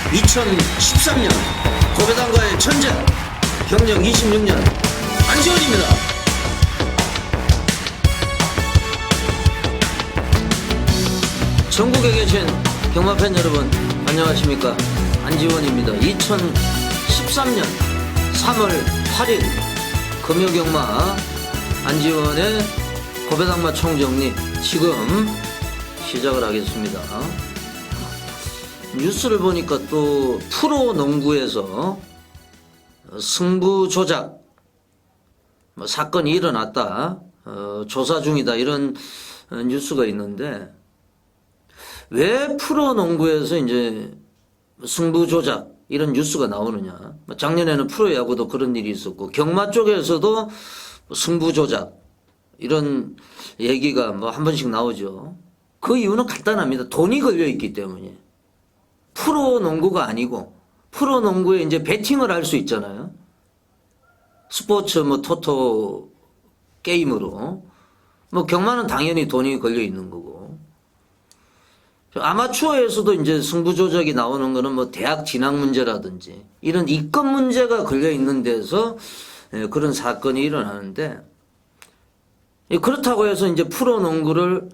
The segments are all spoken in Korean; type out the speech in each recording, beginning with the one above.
2013년 고배당과의 전쟁 경력 26년 안지원입니다. 전국에 계신 경마팬 여러분 안녕하십니까. 안지원입니다. 2013년 3월 8일 금요경마 안지원의 고배당마 총정리 지금 시작을 하겠습니다. 뉴스를 보니까 또 프로농구에서 승부 조작 사건이 일어났다, 조사 중이다, 이런 뉴스가 있는데, 왜 프로농구에서 이제 승부 조작 이런 뉴스가 나오느냐. 작년에는 프로야구도 그런 일이 있었고 경마 쪽에서도 승부 조작 이런 얘기가 뭐 한 번씩 나오죠. 그 이유는 간단합니다. 돈이 걸려 있기 때문에. 프로농구가 아니고 프로농구에 이제 베팅을 할 수 있잖아요. 스포츠 뭐 토토 게임으로. 뭐 경마는 당연히 돈이 걸려 있는 거고. 아마추어에서도 이제 승부 조작이 나오는 거는 뭐 대학 진학 문제라든지 이런 이권 문제가 걸려 있는 데서 그런 사건이 일어나는데, 그렇다고 해서 이제 프로농구를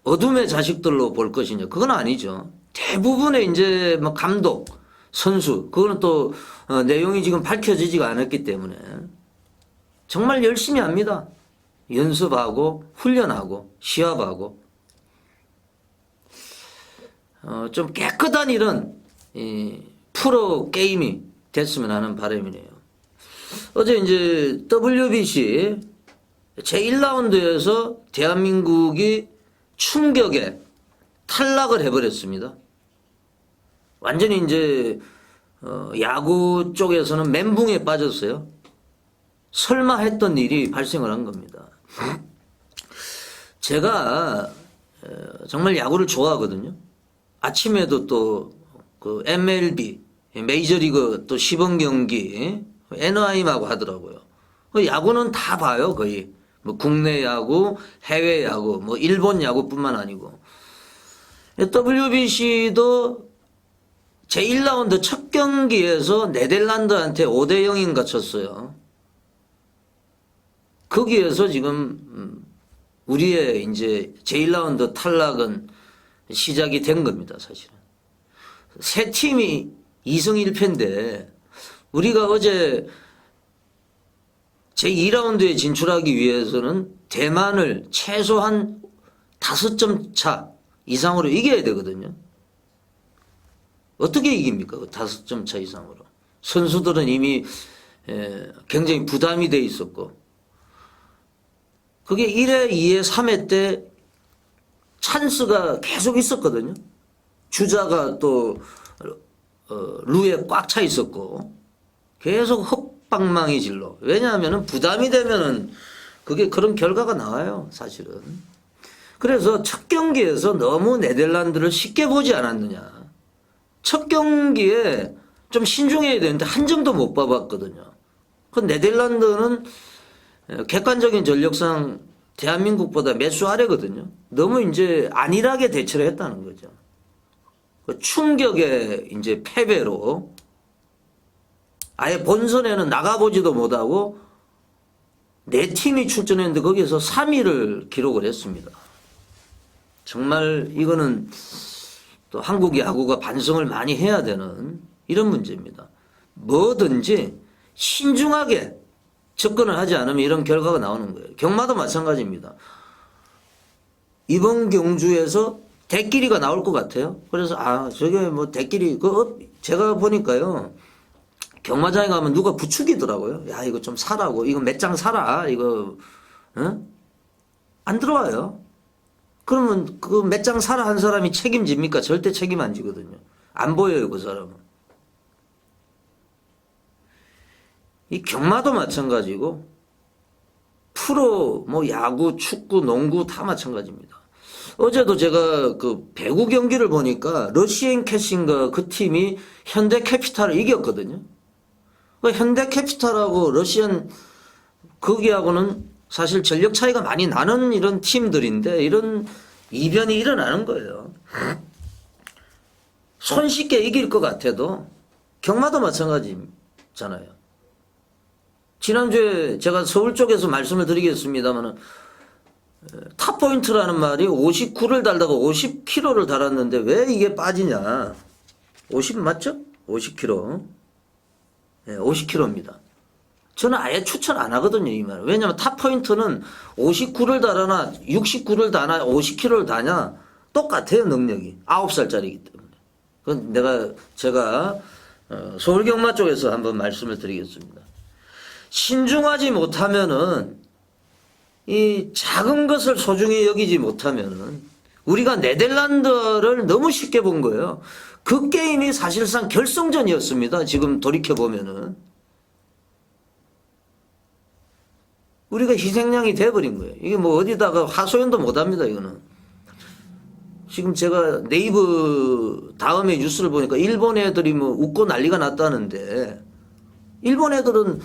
어둠의 자식들로 볼 것이냐, 그건 아니죠. 대부분의 이제 뭐 감독, 선수, 그거는 또 내용이 지금 밝혀지지가 않았기 때문에 정말 열심히 합니다. 연습하고 훈련하고 시합하고 좀 깨끗한 이런 프로 게임이 됐으면 하는 바람이네요. 어제 이제 WBC 제1라운드에서 대한민국이 충격에 탈락을 해버렸습니다. 완전히 이제 야구 쪽에서는 멘붕에 빠졌어요. 설마 했던 일이 발생을 한 겁니다. 제가 정말 야구를 좋아하거든요. 아침에도 또 그 MLB 메이저리그 또 시범 경기 NY하고 하더라고요. 야구는 다 봐요, 거의. 뭐 국내 야구, 해외 야구, 뭐 일본 야구뿐만 아니고. WBC도 제1라운드 첫 경기에서 네덜란드한테 5대 0인가 쳤어요. 거기에서 지금 우리의 이제 제1라운드 탈락은 시작이 된 겁니다, 사실은. 세 팀이 2승 1패인데 우리가 어제 제2라운드에 진출하기 위해서는 대만을 최소한 5점 차 이상으로 이겨야 되거든요. 어떻게 이깁니까? 5점 차 이상으로. 선수들은 이미 굉장히 부담이 돼 있었고, 그게 1회, 2회, 3회 때 찬스가 계속 있었거든요. 주자가 또 루에 꽉 차 있었고 계속 헛방망이 질러. 왜냐하면 부담이 되면은 그게 그런 결과가 나와요, 사실은. 그래서 첫 경기에서 너무 네덜란드를 쉽게 보지 않았느냐. 첫 경기에 좀 신중해야 되는데 한 점도 못 봐봤거든요. 그 네덜란드는 객관적인 전력상 대한민국보다 몇 수 아래거든요. 너무 이제 안일하게 대처를 했다는 거죠. 그 충격의 이제 패배로 아예 본선에는 나가보지도 못하고 네 팀이 출전했는데 거기에서 3위를 기록을 했습니다. 정말 이거는 또 한국 야구가 반성을 많이 해야 되는 이런 문제입니다. 뭐든지 신중하게 접근을 하지 않으면 이런 결과가 나오는 거예요. 경마도 마찬가지입니다. 이번 경주에서 대끼리가 나올 것 같아요. 그래서 저게 뭐 대끼리, 제가 보니까요, 경마장에 가면 누가 부추기더라고요. 야, 이거 좀 사라고, 이거 몇 장 사라, 이거 안 들어와요. 그러면 그 몇 장 사라 한 사람이 책임집니까? 절대 책임 안 지거든요. 안 보여요, 그 사람은. 이 경마도 마찬가지고 프로 뭐 야구, 축구, 농구 다 마찬가지입니다. 어제도 제가 그 배구 경기를 보니까 러시앤 캐시인가 그 팀이 현대캐피탈을 이겼거든요. 그 현대캐피탈하고 러시안 거기하고는 사실 전력 차이가 많이 나는 이런 팀들인데 이런 이변이 일어나는 거예요. 손쉽게 이길 것 같아도 경마도 마찬가지잖아요. 지난주에 제가 서울 쪽에서 말씀을 드리겠습니다만은 탑포인트라는 말이 59를 달다가 50km를 달았는데 왜 이게 빠지냐. 50 맞죠? 50km. 네, 50km입니다. 저는 아예 추천 안 하거든요, 이 말. 왜냐면 탑포인트는 59를 달아나 69를 다나 50km를 다냐 똑같아요, 능력이. 9살짜리이기 때문에. 그건 제가 서울경마 쪽에서 한번 말씀을 드리겠습니다. 신중하지 못하면은 이 작은 것을 소중히 여기지 못하면은 우리가 네덜란드를 너무 쉽게 본 거예요. 그 게임이 사실상 결승전이었습니다. 지금 돌이켜보면은. 우리가 희생양이 돼버린 거예요. 이게 뭐 어디다가 하소연도 못합니다. 이거는. 지금 제가 네이버 다음에 뉴스를 보니까 일본 애들이 뭐 웃고 난리가 났다는데 일본 애들은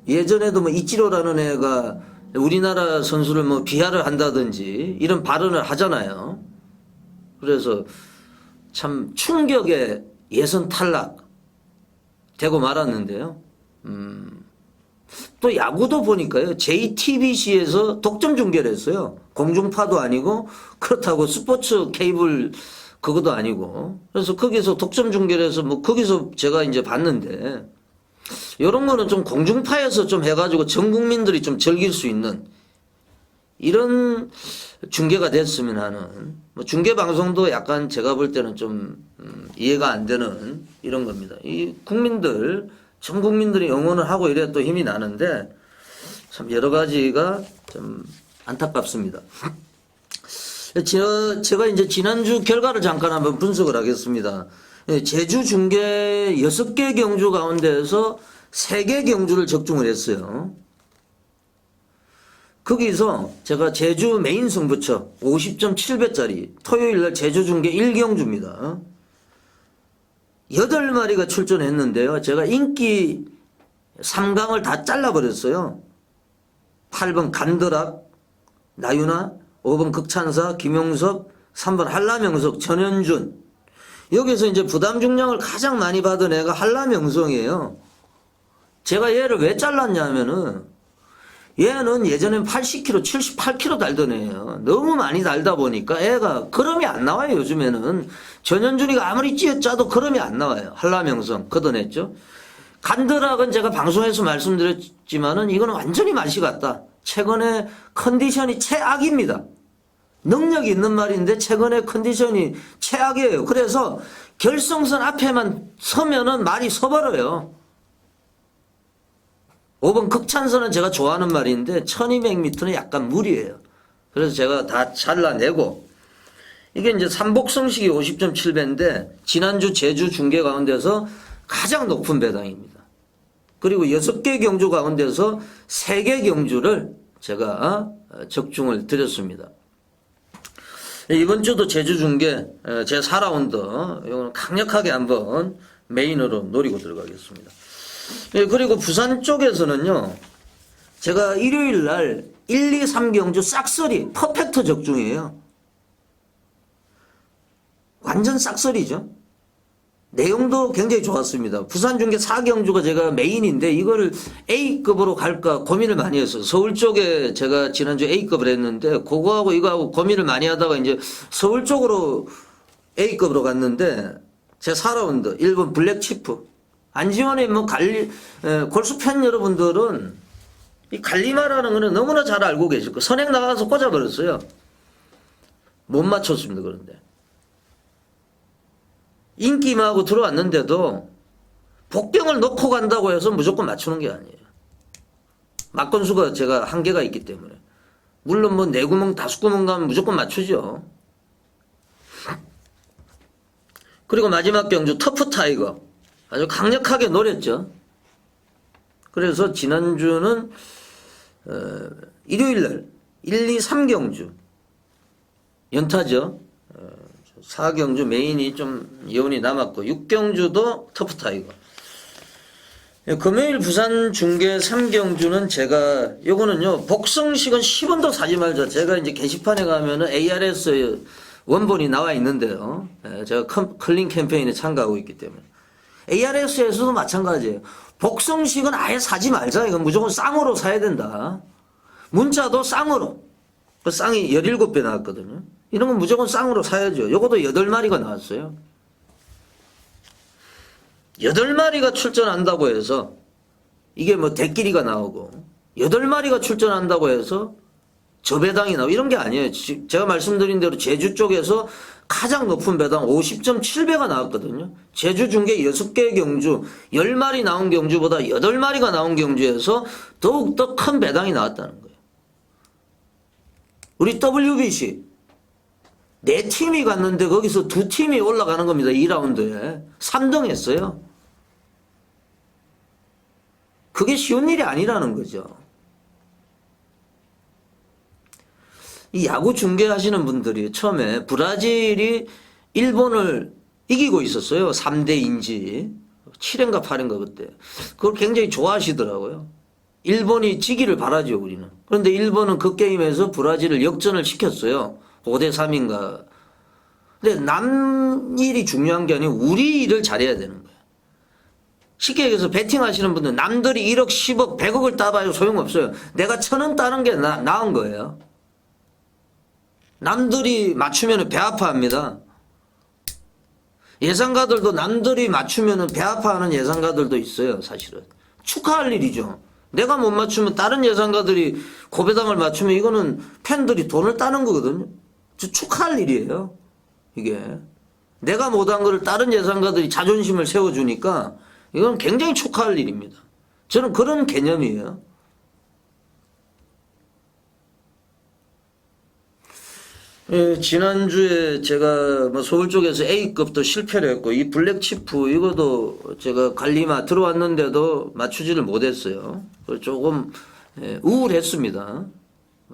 예전에도 뭐 이치로라는 애가 우리나라 선수를 뭐 비하를 한다든지 이런 발언을 하잖아요. 그래서 참 충격의 예선 탈락 되고 말았는데요. 또 야구도 보니까요. JTBC에서 독점 중계를 했어요. 공중파도 아니고 그렇다고 스포츠 케이블 그것도 아니고. 그래서 거기서 독점 중계를 해서 뭐 거기서 제가 이제 봤는데 이런 거는 좀 공중파에서 좀 해가지고 전 국민들이 좀 즐길 수 있는 이런 중계가 됐으면 하는 뭐 중계 방송도 약간 제가 볼 때는 좀 이해가 안 되는 이런 겁니다. 이 국민들 전 국민들이 응원을 하고 이래 또 힘이 나는데 참 여러 가지가 좀 안타깝습니다. 제가 이제 지난주 결과를 잠깐 한번 분석을 하겠습니다. 제주 중계 6개 경주 가운데에서 3개 경주를 적중을 했어요. 거기서 제가 제주 메인 승부처 50.7배짜리 토요일날 제주 중계 1경주입니다. 8마리가 출전했는데요. 제가 인기 3강을 다 잘라버렸어요. 8번 간드락, 나윤아, 5번 극찬사, 김용섭, 3번 한라명석, 전현준. 여기서 이제 부담 중량을 가장 많이 받은 애가 한라명성이에요. 제가 얘를 왜 잘랐냐면은 얘는 예전엔 80kg, 78kg 달던 애예요. 너무 많이 달다 보니까 애가 걸음이 안 나와요. 요즘에는 전현준이가 아무리 짜도 걸음이 안 나와요. 한라명성 걷어냈죠. 간드락은 제가 방송에서 말씀드렸지만은 이거는 완전히 맛이 갔다. 최근에 컨디션이 최악입니다. 능력이 있는 말인데 최근에 컨디션이 최악이에요. 그래서 결승선 앞에만 서면은 말이 서버려요. 5번 극찬선은 제가 좋아하는 말인데 1200m는 약간 무리예요. 그래서 제가 다 잘라내고 이게 이제 삼복성식이 50.7배인데 지난주 제주 중계 가운데서 가장 높은 배당입니다. 그리고 6개 경주 가운데서 3개 경주를 제가 적중을 드렸습니다. 이번 주도 제주 중계 제 4라운드 이거는 강력하게 한번 메인으로 노리고 들어가겠습니다. 그리고 부산 쪽에서는요, 제가 일요일 날 1, 2, 3경주 싹쓸이 퍼펙트 적중이에요. 완전 싹쓸이죠. 내용도 굉장히 좋았습니다. 부산 중계 4경주가 제가 메인인데 이거를 A급으로 갈까 고민을 많이 했어요. 서울 쪽에 제가 지난주에 A급을 했는데 그거하고 이거하고 고민을 많이 하다가 이제 서울 쪽으로 A급으로 갔는데 제 4라운드 1번 블랙치프 안지원의 뭐 골수 팬 여러분들은 이 갈리마라는 거는 너무나 잘 알고 계실 거예요. 선행 나가서 꽂아버렸어요. 못 맞췄습니다. 그런데 인기임하고 들어왔는데도 복병을 넣고 간다고 해서 무조건 맞추는 게 아니에요. 막건수가 제가 한계가 있기 때문에. 물론 뭐 4구멍 5구멍 가면 무조건 맞추죠. 그리고 마지막 경주 터프 타이거 아주 강력하게 노렸죠. 그래서 지난주는 일요일날 1, 2, 3경주 연타죠. 4경주 메인이 좀 여운이 남았고 6경주도 터프 타이거. 금요일 부산 중계 3경주는 제가 요거는요 복성식은 10원도 사지 말자. 제가 이제 게시판에 가면은 ARS 원본이 나와 있는데요. 제가 클린 캠페인에 참가하고 있기 때문에. ARS에서도 마찬가지예요. 복성식은 아예 사지 말자. 이건 무조건 쌍으로 사야 된다. 문자도 쌍으로. 그 쌍이 17배 나왔거든요. 이런 건 무조건 쌍으로 사야죠. 요것도 8마리가 나왔어요. 8마리가 출전한다고 해서 이게 뭐 대끼리가 나오고 8마리가 출전한다고 해서 저 배당이 나오고 이런 게 아니에요. 제가 말씀드린 대로 제주 쪽에서 가장 높은 배당 50.7배가 나왔거든요. 제주 중계 6개 경주 10마리 나온 경주보다 8마리가 나온 경주에서 더욱더 큰 배당이 나왔다는 거예요. 우리 WBC 4팀이 갔는데 거기서 2팀이 올라가는 겁니다. 2라운드에 3등 했어요. 그게 쉬운 일이 아니라는 거죠. 이 야구 중계하시는 분들이 처음에 브라질이 일본을 이기고 있었어요. 3대인지 7회인가 8회인가 그때. 그걸 굉장히 좋아하시더라고요. 일본이 지기를 바라죠, 우리는. 그런데 일본은 그 게임에서 브라질을 역전을 시켰어요. 5대3인가. 근데 남 일이 중요한 게 아니고 우리 일을 잘해야 되는 거예요. 쉽게 얘기해서 베팅 하시는 분들 남들이 1억, 10억, 100억을 따봐요. 소용없어요. 내가 1,000원 따는 게 나은 거예요. 남들이 맞추면 배 아파합니다. 예상가들도 남들이 맞추면 배 아파하는 예상가들도 있어요. 사실은. 축하할 일이죠. 내가 못 맞추면 다른 예상가들이 고배당을 맞추면 이거는 팬들이 돈을 따는 거거든요. 축하할 일이에요. 이게. 내가 못한 거를 다른 예상가들이 자존심을 세워주니까 이건 굉장히 축하할 일입니다. 저는 그런 개념이에요. 예, 지난주에 제가 뭐 서울 쪽에서 A급도 실패를 했고 이 블랙치프 이것도 제가 관리마 들어왔는데도 맞추지를 못했어요. 조금 우울했습니다.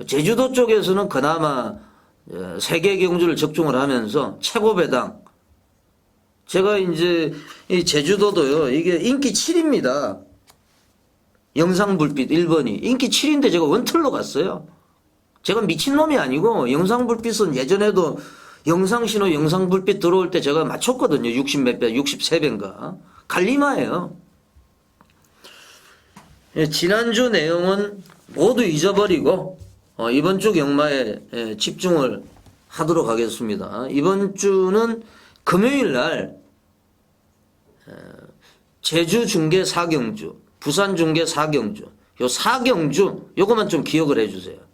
제주도 쪽에서는 그나마 3개 경주를 적중을 하면서 최고 배당. 제가 이제 이 제주도도요. 이게 인기 7입니다. 영상불빛 1번이 인기 7인데 제가 원틀로 갔어요. 제가 미친놈이 아니고 영상불빛은 예전에도 영상신호 영상불빛 들어올 때 제가 맞췄거든요. 60 몇 배, 63배인가. 갈리마예요. 지난주 내용은 모두 잊어버리고 이번 주 경마에 집중을 하도록 하겠습니다. 이번 주는 금요일 날 제주 중계 4경주, 부산 중계 4경주, 요 4경주 요것만 좀 기억을 해주세요.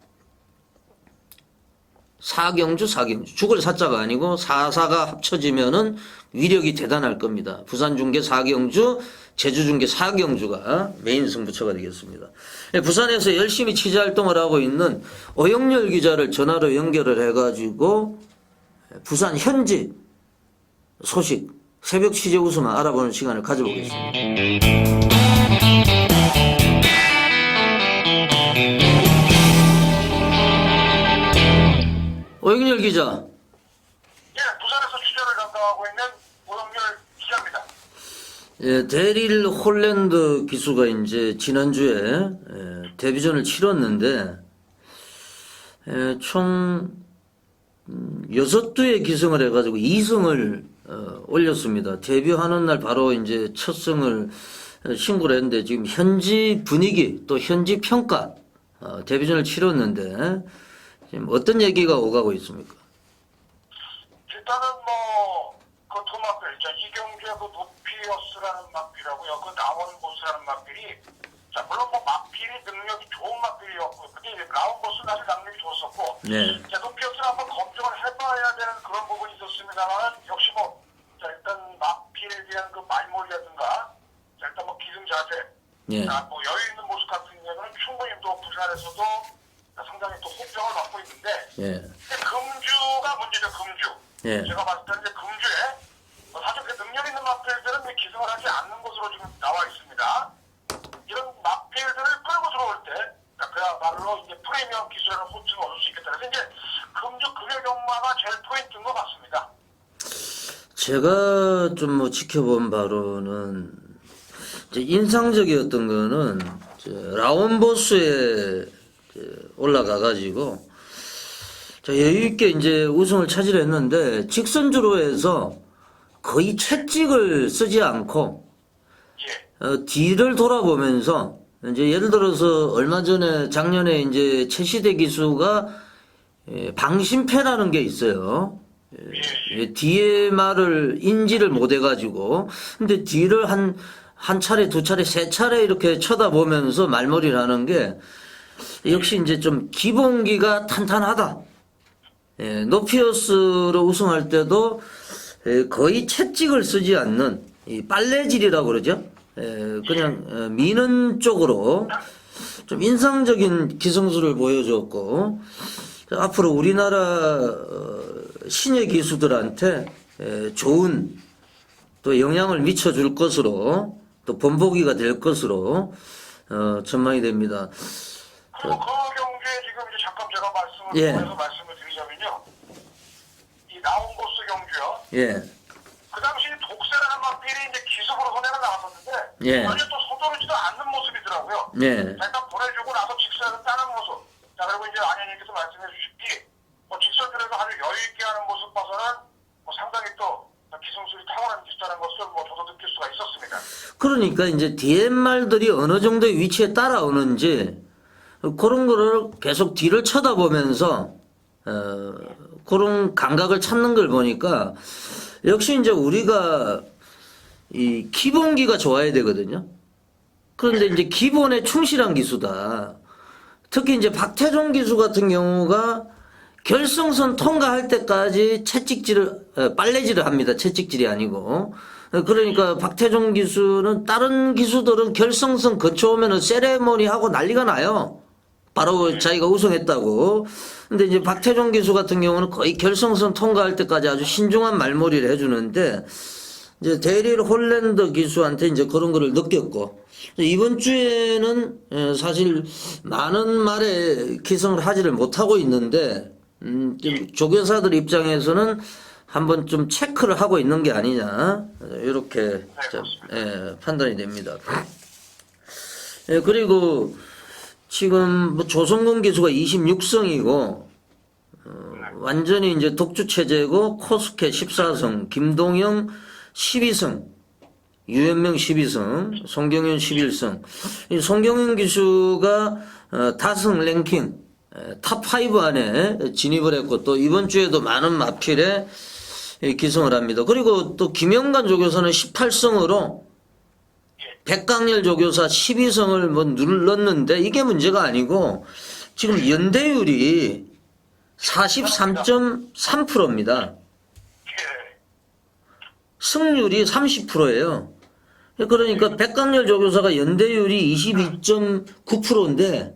4경주. 죽을 사자가 아니고 4가 합쳐지면은 위력이 대단할 겁니다. 부산 중계 4경주, 제주 중계 4경주가 메인 승부처가 되겠습니다. 부산에서 열심히 취재 활동을 하고 있는 어영렬 기자를 전화로 연결을 해가지고 부산 현지 소식, 새벽 취재 우수만 알아보는 시간을 가져보겠습니다. 어영렬 기자. 예, 부산에서 취재를 담당하고 있는 오영렬 기자입니다. 예, 데릴 홀랜드 기수가 이제 지난주에 데뷔전을 치렀는데 총 6두에 기승을 해가지고 2승을 올렸습니다. 데뷔하는 날 바로 이제 첫 승을 신고를 했는데 지금 현지 분위기 또 현지 평가 데뷔전을 치렀는데 지금 어떤 얘기가 오가고 있습니까? 일단은 그 두 마필, 이경주의 그 노피어스라는 마필하고요, 그 라운보스라는 마필이, 물론 마필이 능력이 좋은 마필이었고, 근데 이제 라운보스는 사실 능력이 좋았었고, 네. 노피어스를 한번 검증을 해봐야 되는 그런 부분이 있었습니다만, 역시 일단 마필에 대한 그 말몰이라든가, 일단 기승 자세, 예. 여유 있는 모습 같은 경우는 충분히 또 부산에서도 상당히 또 호평을 받고 있는데, 예. 금주가 문제죠, 금주. 예. 제가 봤을 때 이제 금주에 사실 그 능력 있는 마필들은 기승을 하지 않는 것으로 지금 나와 있습니다. 이런 마필들을 끌고 들어올 때, 그야말로 이제 프리미엄 기술하는 호칭을 얻을 수 있겠다. 그래서 이제 금주 금요 경마가 제일 포인트인 것 같습니다. 제가 좀 지켜본 바로는 이제 인상적이었던 거는 라운보스에 올라가가지고 자, 여유있게 이제 우승을 차지했는데, 직선주로 해서 거의 채찍을 쓰지 않고, 예. 뒤를 돌아보면서, 이제 예를 들어서 얼마 전에, 작년에 이제 최시대 기수가 방심패라는 게 있어요. 뒤에 말을 인지를 못 해가지고, 근데 뒤를 한 차례, 두 차례, 세 차례 이렇게 쳐다보면서 말머리를 하는 게, 역시 이제 좀 기본기가 탄탄하다. 노피어스로 우승할 때도 거의 채찍을 쓰지 않는 이 빨래질이라고 그러죠. 그냥 미는 쪽으로 좀 인상적인 기성수를 보여줬고, 앞으로 우리나라 신예 기수들한테 좋은 또 영향을 미쳐줄 것으로 또 본보기가 될 것으로 전망이 됩니다. 그리고 그 경기에 지금 이제 잠깐 제가 말씀을 예. 통해서 말씀을 드리자면요. 이 나온보스 경주요. 예, 그 당시 독세라는 막필이 이제 기습으로 손해가 나왔었는데 예. 전혀 또 서두르지도 않는 모습이더라고요. 예, 잠깐 보내주고 나서 직선을 따는 모습. 자 그리고 이제 안현님께서 말씀해 주셨기 뭐 직선들에서 아주 여유 있게 하는 모습 봐서는 뭐 상당히 또 기승술이 탁월한 기수라는 것을 뭐 저도 느낄 수가 있었습니다. 그러니까 이제 DMR들이 어느 정도의 위치에 따라오는지 그런 거를 계속 뒤를 쳐다보면서 그런 감각을 찾는 걸 보니까 역시 이제 우리가 이 기본기가 좋아야 되거든요. 그런데 이제 기본에 충실한 기수다. 특히 이제 박태종 기수 같은 경우가 결승선 통과할 때까지 빨래질을 합니다. 채찍질이 아니고. 그러니까 박태종 기수는 다른 기수들은 결승선 거쳐오면은 세레모니 하고 난리가 나요. 바로 자기가 우승했다고. 근데 이제 박태종 기수 같은 경우는 거의 결승선 통과할 때까지 아주 신중한 말머리를 해주는데, 이제 데릴 홀랜더 기수한테 이제 그런 거를 느꼈고, 이번 주에는 사실 많은 말에 기성을 하지를 못하고 있는데, 좀 조교사들 입장에서는 한번 좀 체크를 하고 있는 게 아니냐, 이렇게 판단이 됩니다. 그리고 지금 뭐 조성근 기수가 26승이고, 완전히 이제 독주 체제고, 코스케 14승, 김동영 12승, 유현명 12승, 송경현 11승. 이 송경현 기수가 다승 랭킹 탑5 안에 진입을 했고, 또 이번 주에도 많은 마필에 기승을 합니다. 그리고 또 김영관 조교사는 18승으로 백강렬 조교사 12승을 뭐 눌렀는데, 이게 문제가 아니고 지금 연대율이 43.3%입니다. 승률이 30%예요. 그러니까 백강렬 조교사가 연대율이 22.9%인데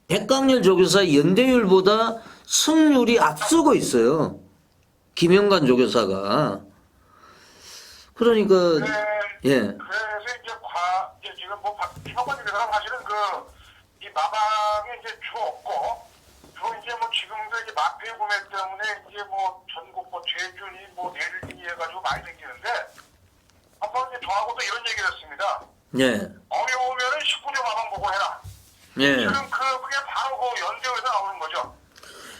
백강렬 조교사 연대율보다 승률이 앞서고 있어요. 김영관 조교사가. 그러니까 예. 그래서 이제 지금 뭐 김학관 교사가 사실은 이 마방에 이제 주 없고 주로 이제 뭐 지금도 이제 마필 구매 때문에 이제 뭐 전국 뭐 제준이 뭐 내일이 해가지고 많이 생기는데 한번 이제 저하고도 이런 얘기를 했습니다. 예. 어려우면은 19조 마방 보고 해라. 예. 지금 그게 바로 그 연대에서 나오는 거죠.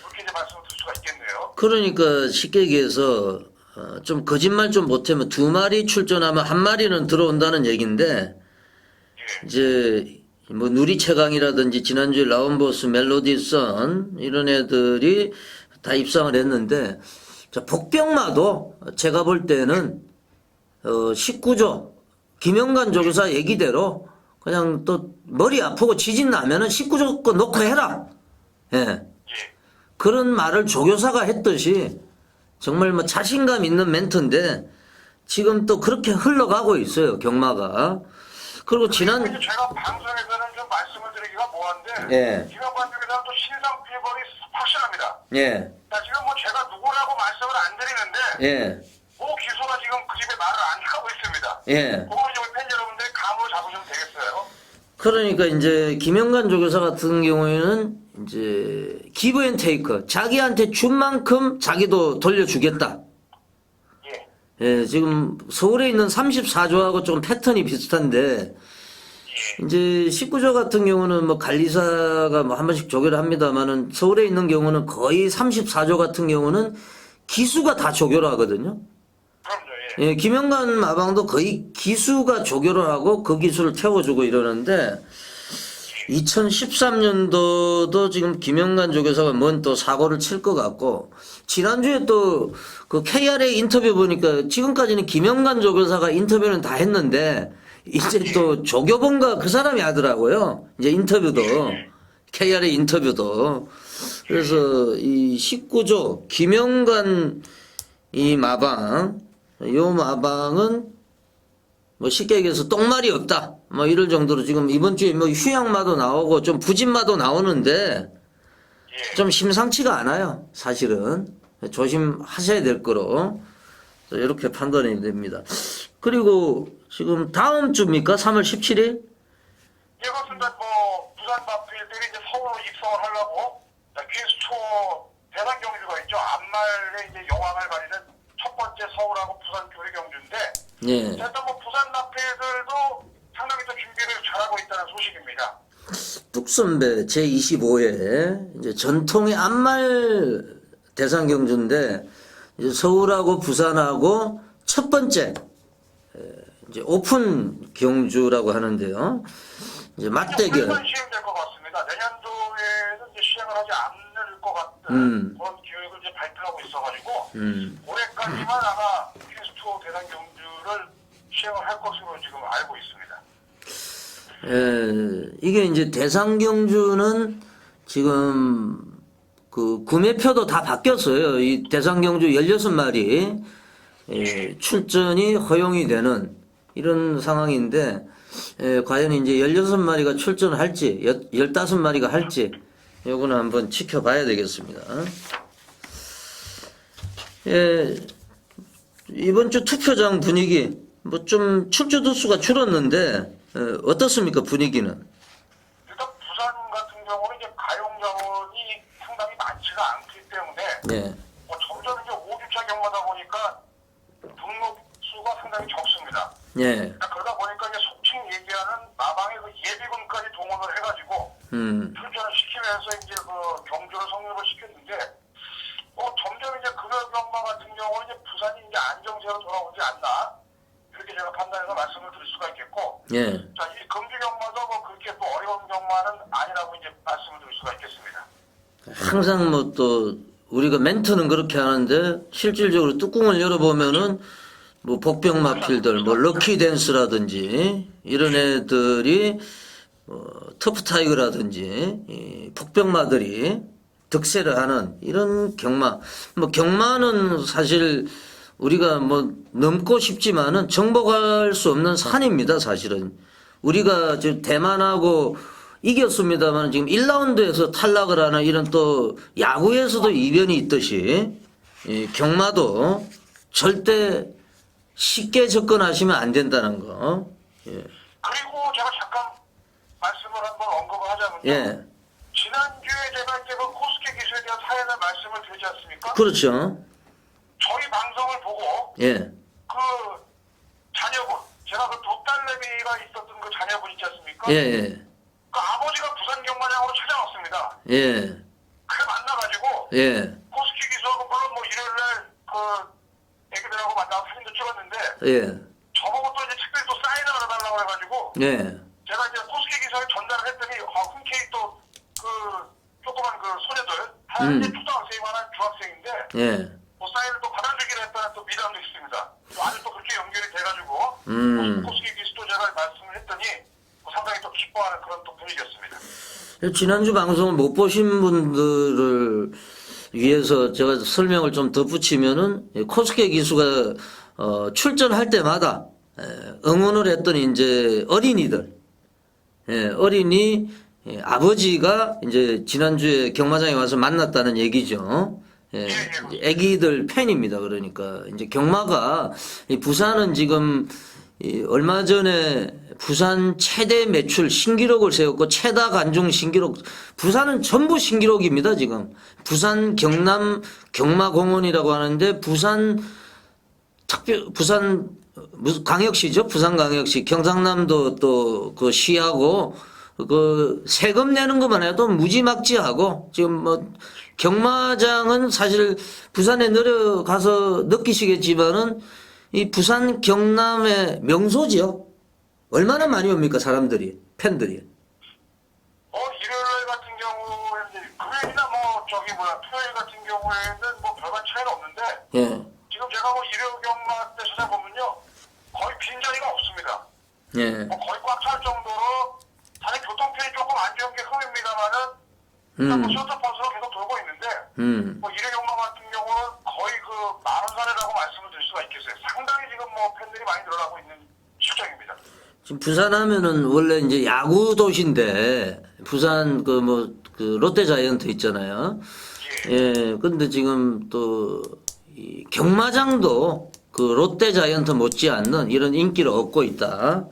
그렇게 이제 말씀을 드릴 수가 있겠네요. 그러니까 쉽게 얘기해서 좀 거짓말 좀 못하면 두 마리 출전하면 한 마리는 들어온다는 얘기인데, 이제 뭐 누리채강이라든지 지난주에 라운보스, 멜로디선 이런 애들이 다 입상을 했는데, 복병마도 제가 볼 때는 19조 김영관 조교사 얘기대로 그냥 또 머리 아프고 지진 나면은 19조 거 놓고 해라. 예. 그런 말을 조교사가 했듯이 정말 뭐 자신감 있는 멘트인데 지금 또 그렇게 흘러가고 있어요, 경마가. 그리고 제가 방송에서는 좀 말씀을 드리기가 뭐한데 예. 김영관 교사는 또 신상 필벌이 확실합니다. 예. 자, 지금 뭐 제가 누구라고 말씀을 안 드리는데 예. 뭐 기수가 지금 그 집에 말을 안 하고 있습니다. 예. 그거는 이제 우리 팬 여러분들이 감으로 잡으시면 되겠어요. 그러니까 이제 김영관 조교사 같은 경우에는 이제 기브 앤 테이크, 자기한테 준 만큼 자기도 돌려주겠다. 예. 예, 지금 서울에 있는 34조하고 조금 패턴이 비슷한데 이제 19조 같은 경우는 뭐 관리사가 뭐 한 번씩 조교를 합니다만은 서울에 있는 경우는 거의 34조 같은 경우는 기수가 다 조교를 하거든요. 그럼요. 예. 예, 김영관 마방도 거의 기수가 조교를 하고 그 기수를 태워주고 이러는데 2013년도도 지금 김영관 조교사가 뭔 또 사고를 칠 것 같고 지난주에 또 그 KRA 인터뷰 보니까 지금까지는 김영관 조교사가 인터뷰는 다 했는데 이제 또 조교본가 그 사람이 하더라고요. 이제 인터뷰도 KRA 인터뷰도 그래서 이 19조 김영관 이 마방 요 마방은 뭐 쉽게 얘기해서 똥말이 없다. 뭐 이럴 정도로 지금 이번 주에 뭐 휴양마도 나오고 좀 부진마도 나오는데 좀 심상치가 않아요. 사실은 조심하셔야 될 거로 이렇게 판단이 됩니다. 그리고 지금 다음 주입니까? 3월 17일? 예, 그렇습니다. 뭐 부산 마필들이 이제 서울로 입성을 하려고 퀴즈투어 대상 경주가 있죠. 앞말에 이제 여왕을 가리는 첫 번째 서울하고 부산 교류 경주인데 예. 일단 뭐 부산 마필들도 상당히 또 준비를 잘하고 있다는 소식입니다. 뚝선배 제25회 이제 전통의 앞말 대상 경주인데 이제 서울하고 부산하고 첫 번째 이제 오픈 경주라고 하는데요. 이제 맞대결. 시행될 것 같습니다. 내년도에는 이제 시행을 하지 않을 것 같은 그런 계획을 이제 발표하고 있어가지고 올해까지만 아마 퀴즈투어 대상 경주를 시행을 할 것으로 지금 알고 있습니다. 이게 이제 대상 경주는 지금 그 구매표도 다 바뀌었어요. 이 대상 경주 16마리 출전이 허용이 되는 이런 상황인데 과연 이제 16마리가 출전을 할지 15마리가 할지 요거는 한번 지켜봐야 되겠습니다. 이번 주 투표장 분위기 뭐 좀 출조도 수가 줄었는데 어떻습니까 분위기는? 일단 부산 같은 경우는 이제 가용 자원이 상당히 많지가 않기 때문에 예. 뭐 점점 이제 5주차 경마다 보니까 등록 수가 상당히 적습니다. 예. 그러다 보니까 이제 속칭 얘기하는 마방의 그 예비군까지 동원을 해가지고 출전을 시키면서 이제 그 경주를 성립을 시켰는데 점점 이제 금요 경마 같은 경우는 이제 부산이 이제 안정세로 돌아오지 않나 이렇게 제가 판단해서 말씀을 드릴 수가 있겠고 예. 자, 이 금주 경마도 뭐 그렇게 또 어려운 경마는 아니라고 이제 말씀을 드릴 수가 있겠습니다. 항상 뭐 또 우리가 멘트는 그렇게 하는데 실질적으로 뚜껑을 열어보면은 뭐 복병 마필들, 뭐 럭키 댄스라든지 이런 애들이 터프 타이거라든지 이 복병마들이 득세를 하는 이런 경마. 뭐 경마는 사실 우리가 뭐 넘고 싶지만은 정복할 수 없는 산입니다. 사실은 우리가 지금 대만하고 이겼습니다만 지금 1라운드에서 탈락을 하는 이런 또 야구에서도 이변이 있듯이 이 경마도 절대 쉽게 접근하시면 안 된다는 거. 예. 그리고 제가 잠깐 말씀을 한번 언급을 하자면요. 예. 지난주에 제가 이제 그 코스케 기술에 대한 사연을 말씀을 드리지 않습니까? 그렇죠. 저희 방송을 보고 예. 그 자녀분, 제가 그 두 딸내미가 있었던 그 자녀분 있지 않습니까? 예, 예. 그 아버지가 부산 경마장으로 찾아왔습니다. 예. 그래 만나가지고 예. 코스케 기술하고 물론 뭐 일요일날 그 애기들하고 만나서 사진도 찍었는데 예. 저보고 또 이제 특별히 또 사인을 해달라고 해가지고 예. 제가 이제 코스케 기사에 전달을 했더니 흔쾌히 또 그 조그만 그 소녀들 다 이제 초등학생이나 중학생인데 예. 뭐 사인을 또 받아주기로 했다는 또 미담도 있습니다. 또 아주 또 그렇게 연결이 돼가지고 코스케 기수도 제가 말씀을 했더니 상당히 또 기뻐하는 그런 또 분위기였습니다. 지난주 방송을 못 보신 분들을 위해서 제가 설명을 좀 덧붙이면은 코스케 기수가 출전할 때마다 응원을 했던 이제 어린이들, 어린이 아버지가 이제 지난주에 경마장에 와서 만났다는 얘기죠. 애기들 팬입니다. 그러니까 이제 경마가 부산은 지금 얼마 전에 부산 최대 매출 신기록을 세웠고 최다 관중 신기록 부산은 전부 신기록입니다. 지금 부산 경남 경마공원이라고 하는데 부산 무슨 광역시죠? 부산광역시, 경상남도 또 그 시하고 그 세금 내는 것만 해도 무지막지하고 지금 뭐 경마장은 사실 부산에 내려가서 느끼시겠지만은 이 부산 경남의 명소지요. 얼마나 많이 옵니까 사람들이 팬들이. 일요일 날 같은 경우에는 금요일이나 뭐 저기 뭐야 토요일 같은 경우에는 뭐 별반 차이는 없는데 예. 지금 제가 뭐 일요 경마 때 찾아보면요 거의 빈자리가 없습니다. 예. 뭐 거의 꽉 찰 정도로 사실 교통편이 조금 안 좋은 게 흠입니다만은 뭐 쇼트버스로 계속 돌고 있는데 뭐 일요 경마 같은 경우는 거의 그 만원 사례라고 말씀을 드릴 수가 있겠어요. 상당히 지금 뭐 팬들이 많이 늘어나고 있는 실정입니다. 지금 부산 하면은 원래 이제 야구 도시인데 부산 그 롯데자이언트 있잖아요. 예. 근데 지금 또 이 경마장도 그 롯데자이언트 못지않는 이런 인기를 얻고 있다.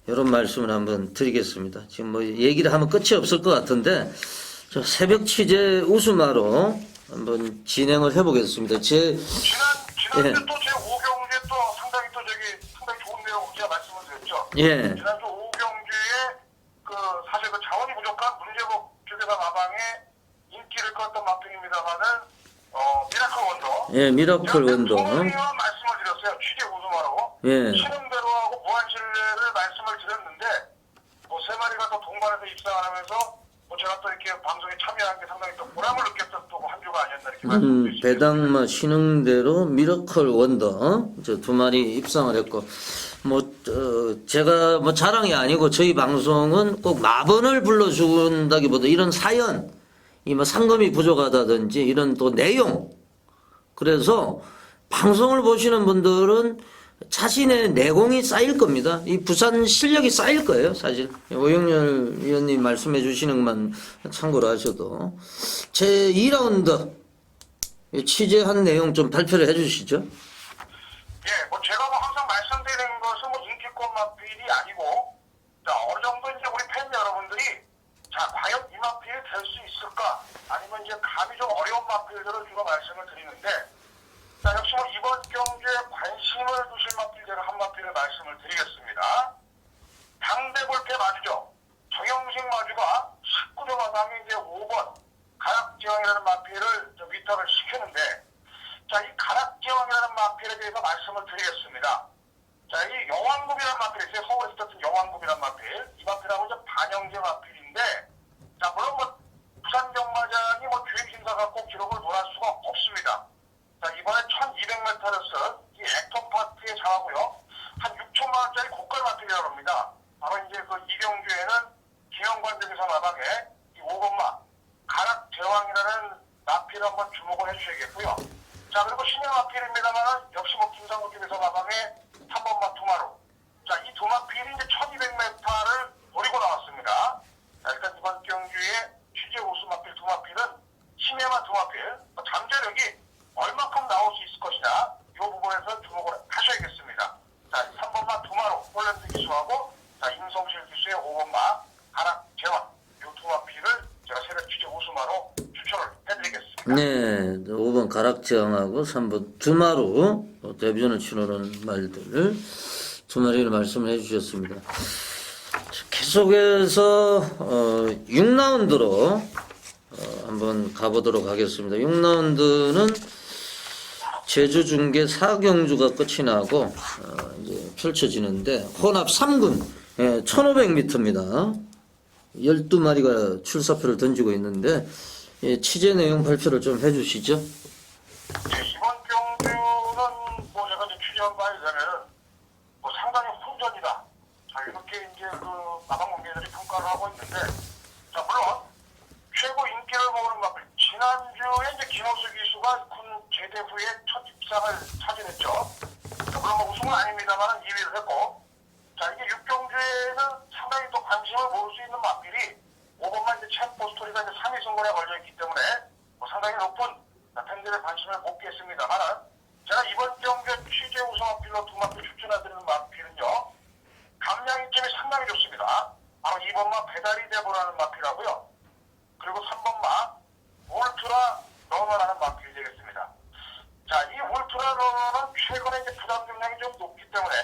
이런 말씀을 한번 드리겠습니다. 지금 뭐 얘기를 하면 끝이 없을 것 같은데 저 새벽 취재 우수마로 한번 진행을 해보겠습니다. 지난주에 예. 또 제 5경주에 또 상당히 또 상당히 좋은 내용 제가 말씀을 드렸죠. 예. 지난주 5경주에 그 사실 그 자원이 부족한 문제복 주대가 마방에 인기를 끌었던 마핑입니다만은 미라클 원더. 예, 미라클 원더. 소문이와 말씀을 드렸어요. 취재 우수마로. 예. 신흥대로하고 무한실내를 말씀을 드렸는데 뭐 세 마리가 또 동반해서 입상을 하면서 뭐 제가 또 이렇게 방송에 참여한 게 상당히 또 보람을 느꼈던 또 한 주가 아니었나 이렇게 말씀드리겠습니다. 배당마 신흥대로 미라클 원더 저 두 마리 입상을 했고 제가 뭐 자랑이 아니고 저희 방송은 꼭 마번을 불러준다기보다 이런 사연 이 뭐 상금이 부족하다든지 이런 또 내용 그래서 방송을 보시는 분들은 자신의 내공이 쌓일 겁니다. 이 부산 실력이 쌓일 거예요, 사실. 오영렬 위원님 말씀해 주시는 것만 참고로 하셔도. 제 2라운드 취재한 내용 좀 발표를 해 주시죠. 예, 뭐 제가 뭐 항상 말씀드리는 것은 뭐 인기권 마필이 아니고, 자, 어느 정도 이제 우리 팬 여러분들이, 자, 과연 이 마필이 될 수 있을까? 아니면 이제 감이 좀 어려운 마필들을 주로 말씀을 드리는데, 자, 역시 뭐 이번 경주에 관심을 두실 마필 제가 한 마필을 말씀을 드리겠습니다. 당대볼패 마주죠. 정영식 마주가 19대 마당에 이제 5번 가락지왕이라는 마필을 위탁을 시켰는데, 자, 이 가락지왕이라는 마필에 대해서 말씀을 드리겠습니다. 자, 이 여왕급이라는 마필이 있어요. 서울에서 떴던 여왕급이라는 마필. 이 마필하고 이제 반영제 마필인데, 자, 물론 뭐 부산 경마장이 뭐 주행심사가 꼭 기록을 논할 수가 없습니다. 자, 이번에 1200m를 쓴 이 액터파트의 장하고요. 한 6천만 원짜리 고가 마필이라고 합니다. 바로 이제 그 이경주에는 김영관 대기사 마방에 이 5번마 가락 제왕이라는 마필을 한번 주목을 해주셔야겠고요. 자, 그리고 신의 마필입니다만 역시 뭐 김상국 대기사 마방에 3번마 두마로. 자, 이 두 마필이 이제 1200m를 노리고 나왔습니다. 자, 일단 이번 경주에 취재 우수 마필 두 마필은 신의마 두 마필, 잠재력이 얼마큼 나올 수 있을 것이냐, 이 부분에서 주목을 하셔야겠습니다. 자, 3번마 두마로 폴란드 기수하고, 자, 임성실 기수의 5번마 가락 제왕, 이 두 마필을 제가 새벽 취재 우수마로 추천을 해드리겠습니다. 네, 5번 가락지왕하고 3번 두마로 데뷔전을 치르는 말들 두 마리를 말씀을 해주셨습니다. 계속해서 6라운드로 한번 가보도록 하겠습니다. 6라운드는 제주 중계 4경주가 끝이 나고 이제 펼쳐지는데 혼합 3군 1500m입니다. 12마리가 출사표를 던지고 있는데 취재 내용 발표를 좀 해주시죠. 네, 이번 경주는 뭐 제가 이제 취재한 바에 의하면 뭐 상당히 혼전이다. 자, 이렇게 이제 그 마방 관계자들이 평가를 하고 있는데, 자, 물론 최고 인기를 모으는 마필 지난주에 이제 김호수 기수가 군 제대 후에 첫 입상을 차지했죠. 자, 물론 뭐 우승은 아닙니다만 2위를 했고, 자, 이게 6경주에는 상당히 또 관심을 모을 수 있는 마필이 5번만 이제 챔포 스토리가 이제 3위 승부에 걸려있기 때문에 뭐 상당히 높은 팬들의 관심을 모으겠습니다만, 제가 이번 경주에 취재 우승 마필로 두 마필 추천해드리는 마필은요, 감량이점이 상당히 좋습니다. 바로 2번마 배달이 돼보라는 마필하고요. 그리고 3번마 울트라 러너라는 마필이 되겠습니다. 자, 이 울트라 러너는 최근에 이제 부담 중량이 좀 높기 때문에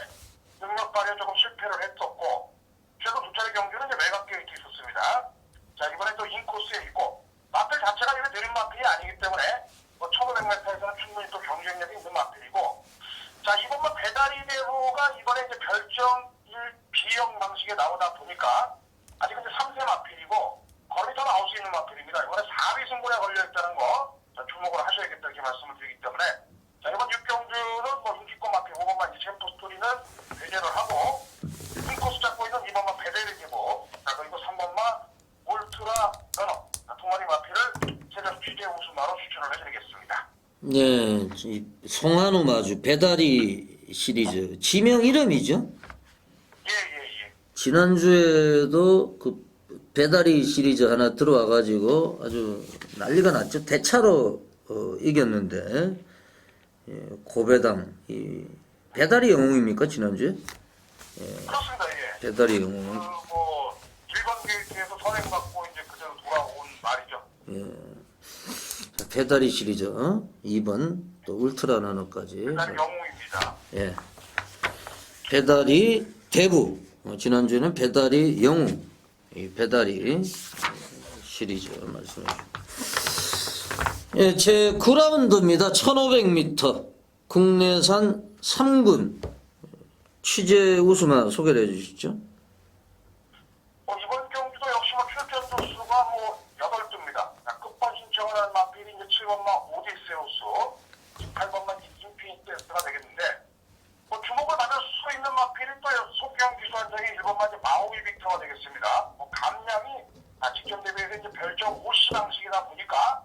말씀을 드리기 때문에 자, 이번 6경주는 뭐 인기권 마피 5번만 이제 챔프 스토리는 배제를 하고 인코스 잡고 있는 2번만 베데르기고 자, 그리고 3번만 울트라 러너 두 마리 마피를 새벽 취재 우승마로 추천을 해드리겠습니다. 네, 이 송한우 마주 배다리 시리즈 지명 이름이죠. 예. 지난주에도 그 배다리 시리즈 하나 들어와가지고 아주 난리가 났죠. 대차로 이겼는데 고배당 이 배다리 영웅입니까 지난주에? 그렇습니다. 예. 배다리 영웅. 뭐 1번 게이트에서 선행받고 이제 그대로 돌아온 말이죠. 자, 배다리 시리즈 2번 또 울트라 나노까지. 일단 영웅입니다. 예. 배다리 대부. 지난주에는 배다리 영웅. 이 배다리 시리즈 말씀해 주시고. 예, 제 9라운드입니다. 1500m 국내산 3군 취재 우수마 소개를 해 주시죠. 이번 경기도 역시 뭐 출전 조수가 뭐 8두입니다. 끝번 신청을 한 마필이 이제 7번만 오디세우스, 18번만 인피니트가 되겠는데, 뭐 주목을 받을 수 있는 마필이 또 속경 기수한장의 1번만 이제 마오이 빅터가 되겠습니다. 뭐 감량이 직전 대비해서 이제 별점 50 방식이다 보니까,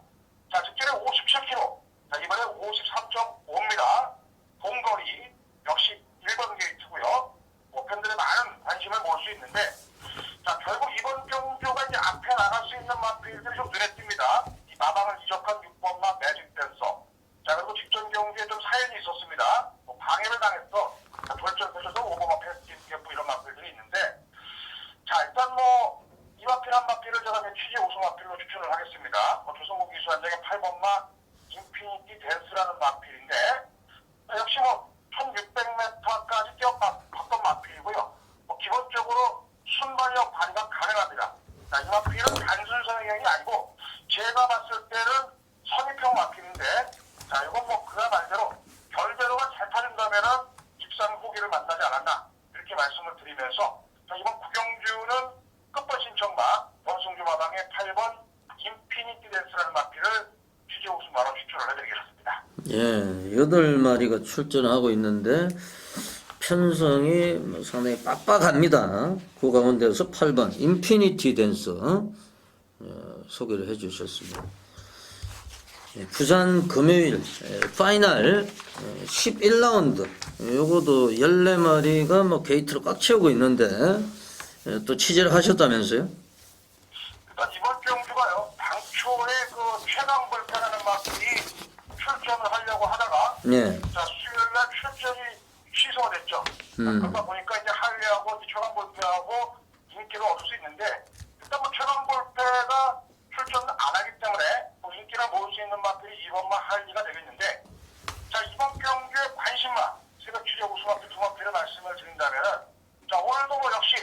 자, 직전에 57km, 자, 이번에 53.5입니다. 봉거리, 역시 1번 게이트고요. 뭐 팬들의 많은 관심을 모을 수 있는데, 자, 결국 이번 경주가 이제 앞에 나갈 수 있는 마필들이 좀 눈에 띈니다. 이 마방을 이적한 6번마 매직 댄서. 자, 그리고 직전 경주에 좀 사연이 있었습니다. 뭐 방해를 당해서 돌전 펼쳐서 5번마 패스트 뭐 이런 마필들이 있는데, 자, 일단 뭐, 이 마필 한 마필을 제가 취재 우승 마필로 추천을 하겠습니다. 조성국 기수한장의 8번마 인피니티 댄스라는 마필인데, 역시 뭐, 1600m까지 뛰어봤던 마필이고요. 뭐, 기본적으로 순발력 발휘가 가능합니다. 자, 이 마필은 단순 성형이 아니고 제가 봤을 때는 선입형 마필인데, 자, 이건 뭐 그가 말대로 결대로가 잘 타준다면은 입상 후기를 만나지 않았나 이렇게 말씀을 드리면서, 자, 이번 구경주는 끝번 신청마 원승주 마방의 8번 인피니티 댄스라는 마필을 취재 우승마로 추천을 해드리겠습니다. 예, 8마리가 출전하고 있는데 편성이 뭐 상당히 빡빡합니다. 그 가운데서 8번 인피니티 댄서 소개를 해주셨습니다. 예, 부산 금요일 파이널 11라운드 요거도 14마리가 뭐 게이트를 꽉 채우고 있는데 또 취재를 하셨다면서요? 일단 이번 경주가요, 당초에 그 최강 불패라는 마필이 출전을 하려고 하다가 예. 자, 수요일날 출전이 취소가 됐죠. 그러다 보니까 이제 할리하고 최강 볼페하고 인기를 얻을 수 있는데, 일단 뭐 최강 볼페가 출전을 안 하기 때문에 뭐 인기를 모을 수 있는 마필이 2번만 할리가 되겠는데, 자, 이번 경기에 관심만 새벽 취재 우승 마필 두 마필을 말씀을 드린다면은, 자, 오늘도 뭐 역시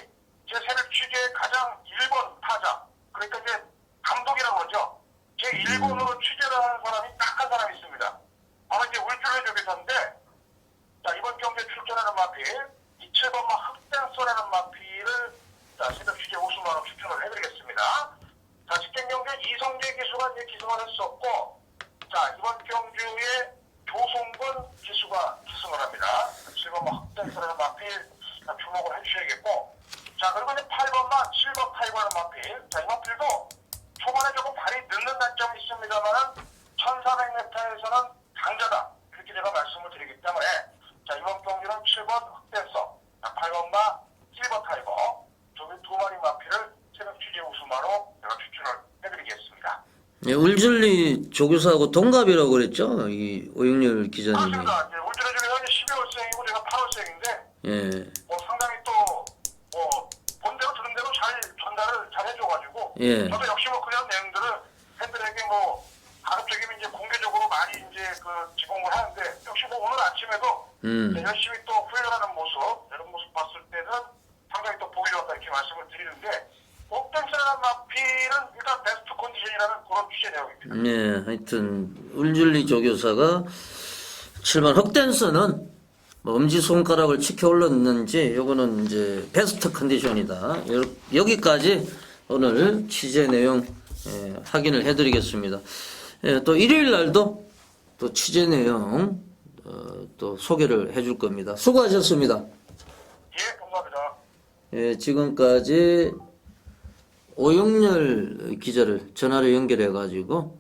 제 새벽 취재의 가장 1번 타자, 그러니까 이제 감독이라고 그러죠. 제 1번으로 취재를 하는 사람이 딱 한 사람이 있습니다. 바로 이제 울줄레 조교사인데, 자, 이번 경기에 출전하는 마필, 27번마 흑댄서라는 마필을 자, 새벽 취재 우승마로 추천을 해드리겠습니다. 자, 직전 경기에 이성재 기수가 이제 기승을 했었고, 자, 이번 경주에 조성근 기수가 기승을 합니다. 7번마 흑댄서라는 마필 자, 주목을 해주셔야겠고, 자, 그리고 이제 8번마 7번 타이거라는 마필, 자, 이 마필도 초반에 조금 발이 늦는 단점이 있습니다만은 1400m에서는 강자다 이렇게 제가 말씀을 드리기 때문에, 자, 이번 경기는 7번 흑댄서, 8번마 1번 타이거 저기 두 마리 마필을 새벽 취재 우승마로 제가 추천을 해드리겠습니다. 예, 울줄리 조교사하고 동갑이라고 그랬죠? 이 오영렬 기자님이. 그렇습니다. 이제 울트라 중에 현재 12월생이고 제가 8월생인데 예. 뭐 상당히 또 뭐 본대로 들은 대로 잘 전달을 잘 해줘가지고, 예. 저도 역시 뭐 그런 내용들을 팬들에게 뭐 가급적이면 이제 공개적으로 많이 이제 그 제공을 하는데, 역시 뭐 오늘 아침에도 열심히 또 훈련하는 모습, 이런 모습 봤을 때는 상당히 또 보기 좋았다 이렇게 말씀을 드리는데, 옥댄스라는 마필은 일단 베스트 컨디션이라는 그런 취재 내용입니다. 예, 하여튼 울줄리 조교사가 7번 흑댄스는 뭐 엄지손가락을 치켜 올렸는지 요거는 이제 베스트 컨디션이다. 여기까지 오늘 취재 내용 확인을 해드리겠습니다. 또 일요일 날도 또 취재 내용 또 소개를 해줄 겁니다. 수고하셨습니다. 예, 감사합니다. 예, 지금까지 오영렬 기자를 전화로 연결해 가지고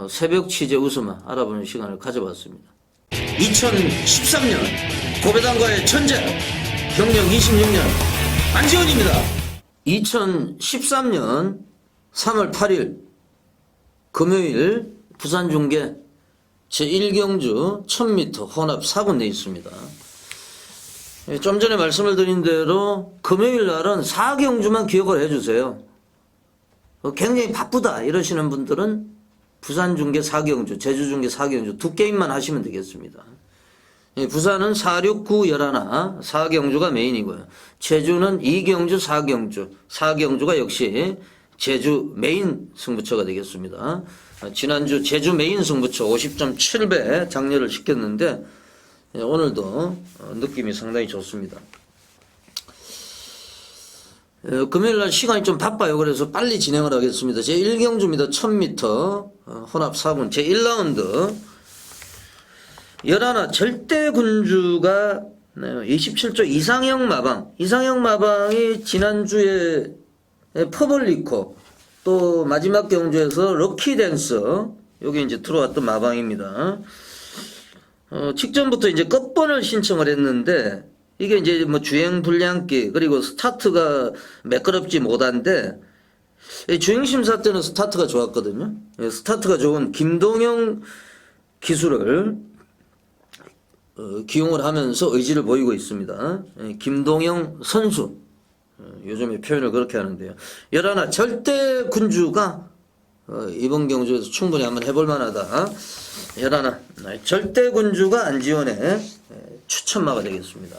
새벽 취재 웃음을 알아보는 시간을 가져봤습니다. 2013년 고배당과의 전쟁 경력 26년 안지원입니다. 2013년 3월 8일 금요일 부산 중계 제1경주 1000m 혼합 4군 내 있습니다. 좀 전에 말씀을 드린 대로 금요일 날은 4경주만 기억을 해주세요. 굉장히 바쁘다 이러시는 분들은 부산 중계 4경주, 제주 중계 4경주 두 게임만 하시면 되겠습니다. 부산은 4, 6, 9, 11, 4경주가 메인이고요. 제주는 2경주, 4경주, 4경주가 역시 제주 메인 승부처가 되겠습니다. 지난주 제주 메인 승부처 50.7배 장렬을 시켰는데 오늘도 느낌이 상당히 좋습니다. 금요일날 시간이 좀 바빠요. 그래서 빨리 진행을 하겠습니다. 제1경주입니다. 1000m 혼합 4군 제1라운드 11 절대 군주가 27조 이상형 마방. 이상형 마방이 지난주에 퍼블리코 또 마지막 경주에서 럭키댄서 여기 이제 들어왔던 마방입니다. 직전부터 이제 끝번을 신청을 했는데 이게 이제 뭐 주행 불량기 그리고 스타트가 매끄럽지 못한데 주행 심사 때는 스타트가 좋았거든요. 스타트가 좋은 김동영 기술을 기용을 하면서 의지를 보이고 있습니다. 김동영 선수 요즘에 표현을 그렇게 하는데요. 11 절대 군주가 이번 경주에서 충분히 한번 해볼 만하다. 11 절대 군주가 안지원의 추천마가 되겠습니다.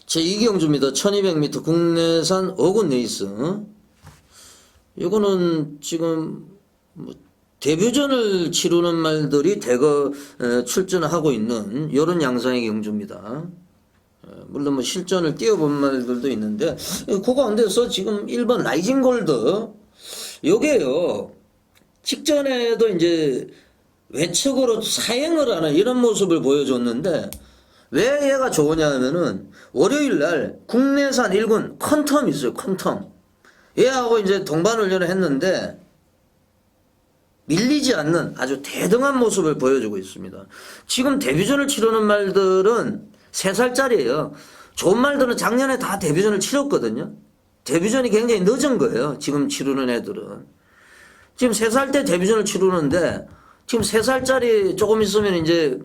제2경주입니다. 1200m 국내산 5군 레이스. 이거는 지금 뭐 데뷔전을 치르는 말들이 대거 출전하고 있는 이런 양상의 경주입니다. 물론 뭐 실전을 뛰어본 말들도 있는데 그 가운데서 지금 1번 라이징 골드 요게요 직전에도 이제 외측으로 사행을 하는 이런 모습을 보여줬는데 왜 얘가 좋으냐 하면은 월요일날 국내산 1군 컨텀 있어요. 컨텀 얘하고 이제 동반훈련을 했는데 밀리지 않는 아주 대등한 모습을 보여주고 있습니다. 지금 데뷔전을 치르는 말들은 3살짜리예요. 좋은 말들은 작년에 다 데뷔전을 치렀거든요. 데뷔전이 굉장히 늦은 거예요. 지금 치르는 애들은. 지금 3살 때 데뷔전을 치르는데 지금 3살짜리 조금 있으면 이제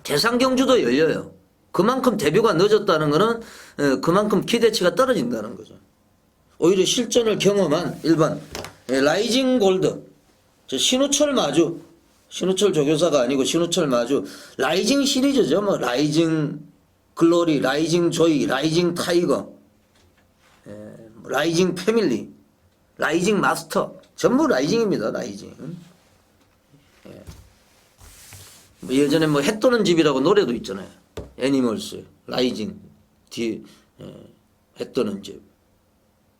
대상 경주도 열려요. 그만큼 데뷔가 늦었다는 거는 그만큼 기대치가 떨어진다는 거죠. 오히려 실전을 경험한 1번 라이징 골드 신우철 마주 신우철 조교사가 아니고 신우철 마주 라이징 시리즈죠. 뭐 라이징 글로리, 라이징 조이, 라이징 타이거, 라이징 패밀리, 라이징 마스터 전부 라이징입니다. 라이징. 뭐 예전에 뭐 해 떠는 집이라고 노래도 있잖아요. 애니멀스, 라이징, 해 떠는 집.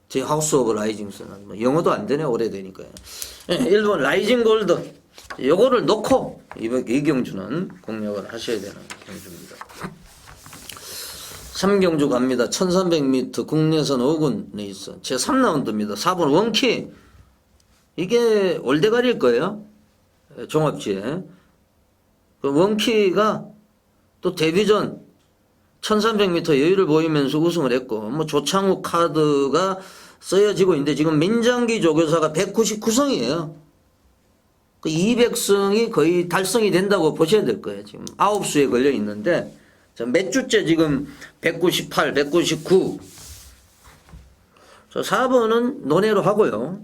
제 하우스 오브 라이징스는 뭐 영어도 안 되네 오래되니까요. 1번 라이징 골드 요거를 놓고 이 경주는 공략을 하셔야 되는 경주입니다. 3경주 갑니다. 1300m 국내선 5군 레이스 제 3라운드입니다. 4번 원키 이게 올대가리일 거예요. 종합지에 그 원키가 또 데뷔전 1300m 여유를 보이면서 우승을 했고 뭐 조창욱 카드가 써여지고 있는데 지금 민장기 조교사가 199승이에요. 그 200승이 거의 달성이 된다고 보셔야 될 거예요. 지금 9수에 걸려 있는데 몇 주째 지금 198, 199. 4번은 논외로 하고요.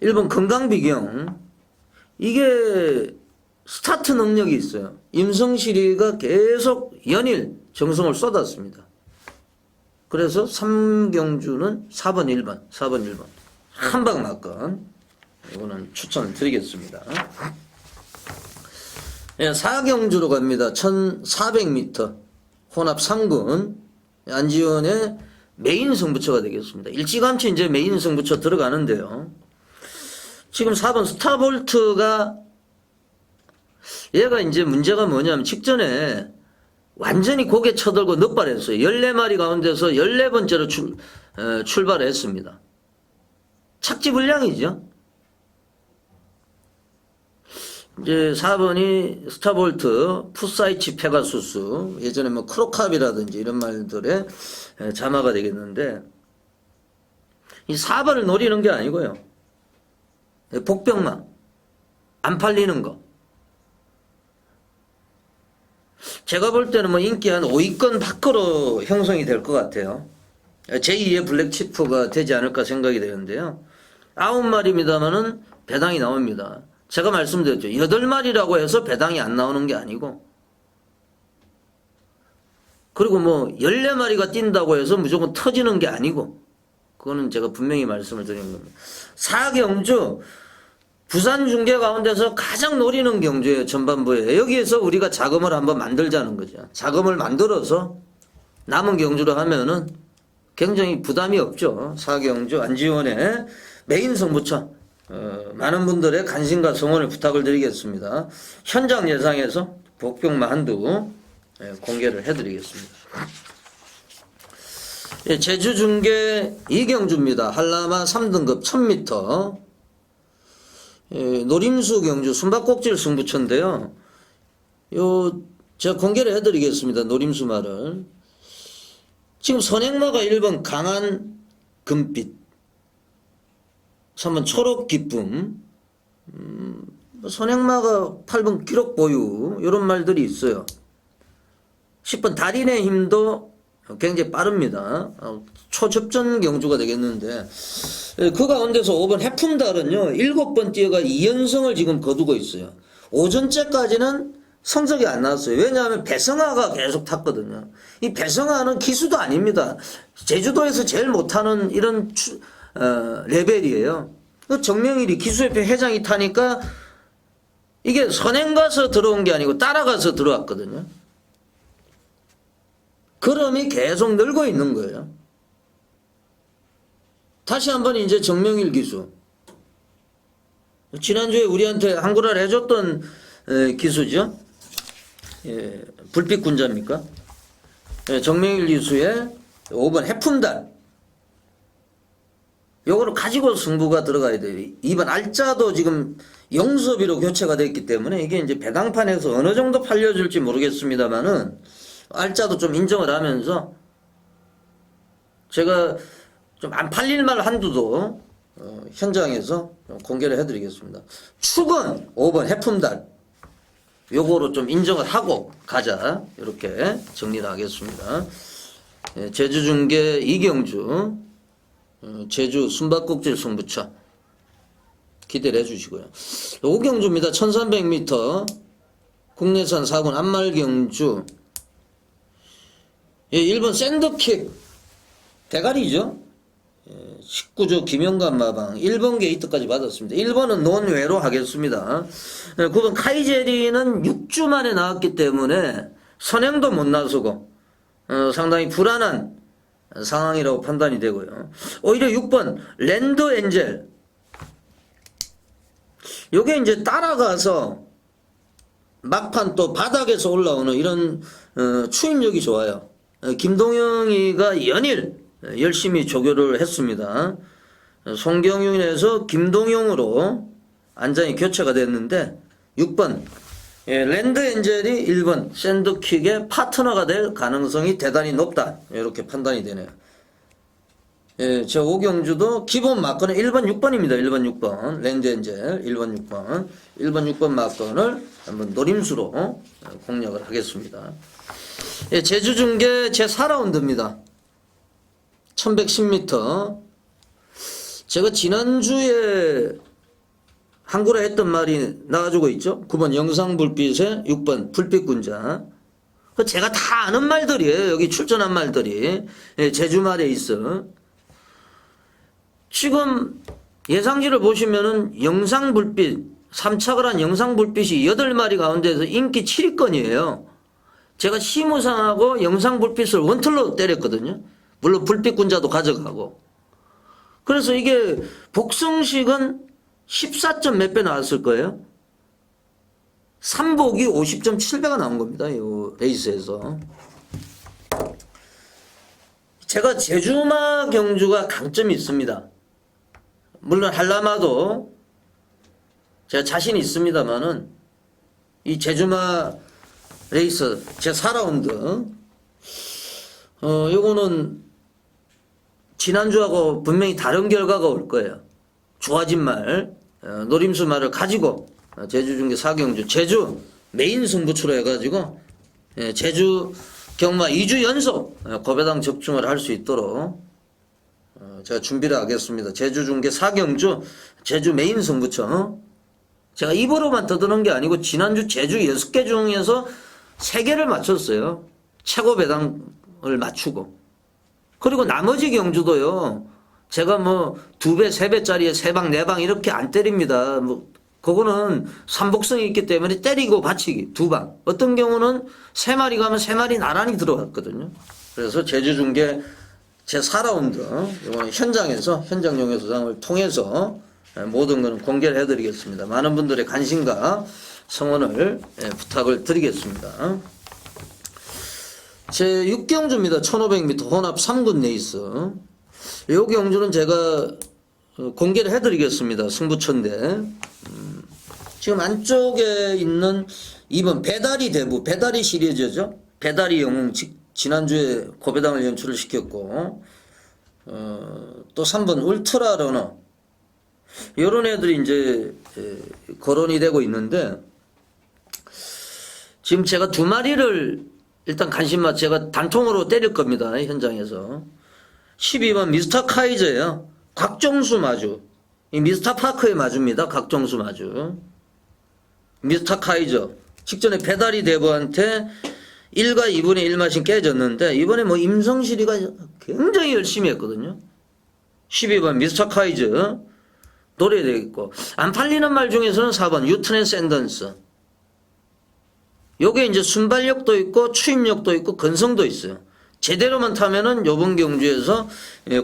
1번 건강비경. 이게 스타트 능력이 있어요. 임성실이가 계속 연일 정성을 쏟았습니다. 그래서 3경주는 4번 1번, 4번 1번. 한방 맞건. 이거는 추천을 드리겠습니다. 4경주로 갑니다. 1400m 혼합 3군 안지원의 메인 승부처가 되겠습니다. 일찌감치 이제 메인 승부처 들어가는데요. 지금 4번 스타볼트가 얘가 이제 문제가 뭐냐면 직전에 완전히 고개 쳐들고 넉발했어요. 14마리 가운데서 14번째로 출발을 했습니다. 착지불량이죠. 이제 4번이 스타볼트, 푸사이치 페가수스, 예전에 뭐 크로캅이라든지 이런 말들의 자마가 되겠는데, 이 4번을 노리는 게 아니고요. 복병망, 안 팔리는 거. 제가 볼 때는 뭐 인기 한 5위권 밖으로 형성이 될 것 같아요. 제2의 블랙치프가 되지 않을까 생각이 되는데요. 9마리입니다만은 배당이 나옵니다. 제가 말씀드렸죠. 8마리라고 해서 배당이 안 나오는 게 아니고, 그리고 뭐 14마리가 뛴다고 해서 무조건 터지는 게 아니고, 그거는 제가 분명히 말씀을 드리는 겁니다. 4경주, 부산 중계 가운데서 가장 노리는 경주예요. 전반부에. 여기에서 우리가 자금을 한번 만들자는 거죠. 자금을 만들어서 남은 경주로 하면은 굉장히 부담이 없죠. 4경주 안지원의 메인 승부처. 많은 분들의 관심과 성원을 부탁을 드리겠습니다. 현장 예상에서 복병만 한두 공개를 해드리겠습니다. 제주 중계 이경주입니다. 한라마 3등급 1000m. 노림수 경주 숨바꼭질 승부처인데요. 제가 공개를 해드리겠습니다. 노림수 말을. 지금 선행마가 1번 강한 금빛, 3번 초록 기쁨, 선행마가 8번 기록 보유, 이런 말들이 있어요. 10번 달인의 힘도 굉장히 빠릅니다. 초접전 경주가 되겠는데, 그 가운데서 5번 해품달은요, 7번 뛰어가 2연승을 지금 거두고 있어요. 오전째까지는 성적이 안 나왔어요. 왜냐하면 배성아가 계속 탔거든요. 이 배성아는 기수도 아닙니다. 제주도에서 제일 못하는 이런 레벨이에요. 정명일이 기수협회 회장이 타니까 이게 선행 가서 들어온 게 아니고 따라가서 들어왔거든요. 그럼이 계속 늘고 있는 거예요. 다시 한번 이제 정명일 기수. 지난주에 우리한테 한구라를 해줬던 기수죠. 불빛 군자입니까? 정명일 기수의 5번 해품달. 요거를 가지고 승부가 들어가야 돼요. 2번 알짜도 지금 영섭이로 교체가 됐기 때문에 이게 이제 배당판에서 어느 정도 팔려줄지 모르겠습니다만은 알짜도 좀 인정을 하면서 제가 좀 안 팔릴 말 한두도 현장에서 공개를 해드리겠습니다. 축은 5번 해품달. 요거로 좀 인정을 하고 가자. 이렇게 정리를 하겠습니다. 제주 중계 이경주, 제주 숨바꼭질 승부처 기대를 해주시고요. 5경주입니다. 1300m 국내산 4군 안말경주. 1번 샌드킥 대가리죠. 19조 김영관 마방 1번 게이트까지 받았습니다. 1번은 논외로 하겠습니다. 9번 카이제리는 6주 만에 나왔기 때문에 선행도 못 나서고 상당히 불안한 상황이라고 판단이 되고요. 오히려 6번 랜드 엔젤, 요게 이제 따라가서 막판 또 바닥에서 올라오는 이런 추임력이 좋아요. 김동영이가 연일 열심히 조교를 했습니다. 송경윤에서 김동영으로 안장이 교체가 됐는데 6번 랜드 엔젤이 1번 샌드킥의 파트너가 될 가능성이 대단히 높다. 이렇게 판단이 되네요. 저 오경주도 기본 마건은 1번 6번입니다. 1번 6번 랜드 엔젤 1번 6번 1번 6번 마건을 한번 노림수로 공략을 하겠습니다. 제주 중계 제 4라운드입니다. 1110m. 제가 지난주에 한구라 했던 말이 나와주고 있죠. 9번 영상불빛에 6번 불빛군자. 제가 다 아는 말들이에요. 여기 출전한 말들이. 제주말에 있어. 지금 예상지를 보시면은 영상불빛, 3착을 한 영상불빛이 8마리 가운데서 인기 7위권이에요. 제가 시무상하고 영상불빛을 원틀로 때렸거든요. 물론 불빛군자도 가져가고. 그래서 이게 복성식은 14점 몇 배 나왔을 거예요. 삼복이 50.7배가 나온 겁니다. 이 레이스에서. 제가 제주마 경주가 강점이 있습니다. 물론 한라마도 제가 자신이 있습니다만은 이 제주마 레이스 제 4라운드 요거는 지난주하고 분명히 다른 결과가 올 거예요. 좋아진 말, 노림수 말을 가지고 제주 중계 4경주 제주 메인 승부처로 해가지고 제주 경마 2주 연속 고배당 적중을 할 수 있도록 제가 준비를 하겠습니다. 제주 중계 4경주 제주 메인 승부처. 제가 입으로만 떠드는 게 아니고 지난주 제주 6개 중에서 3개를 맞췄어요. 최고 배당을 맞추고. 그리고 나머지 경주도요. 제가 뭐 2배, 3배짜리에 3방, 4방 이렇게 안 때립니다. 뭐 그거는 삼복성이 있기 때문에 때리고 받치기 2방. 어떤 경우는 3마리 가면 3마리 나란히 들어갔거든요. 그래서 제주 중계 제 4라운드 이거는 현장에서 현장용의 도장을 통해서 모든 것은 공개를 해드리겠습니다. 많은 분들의 관심과 성원을 부탁을 드리겠습니다. 제 6경주입니다. 1500m 혼합 3군 레이스. 이 경주는 제가 공개를 해드리겠습니다. 승부처인데 지금 안쪽에 있는 2번 배다리 대부 배다리 시리즈죠. 배다리 영웅 지난주에 고배당을 연출을 시켰고 또 3번 울트라 러너 이런 애들이 이제 거론이 되고 있는데 지금 제가 2마리를 일단 관심만 제가 단통으로 때릴 겁니다. 현장에서 12번 미스터 카이저예요. 곽정수 마주 이 미스터 파크의 마주입니다. 곽정수 마주 미스터 카이저 직전에 배다리 대부한테 1과 2분의 1마신 깨졌는데 이번에 뭐 임성실이가 굉장히 열심히 했거든요. 12번 미스터 카이저 노려야 되겠고 안 팔리는 말 중에서는 4번 유트넨 샌던스 요게 이제 순발력도 있고 추임력도 있고 근성도 있어요. 제대로만 타면은 요번 경주에서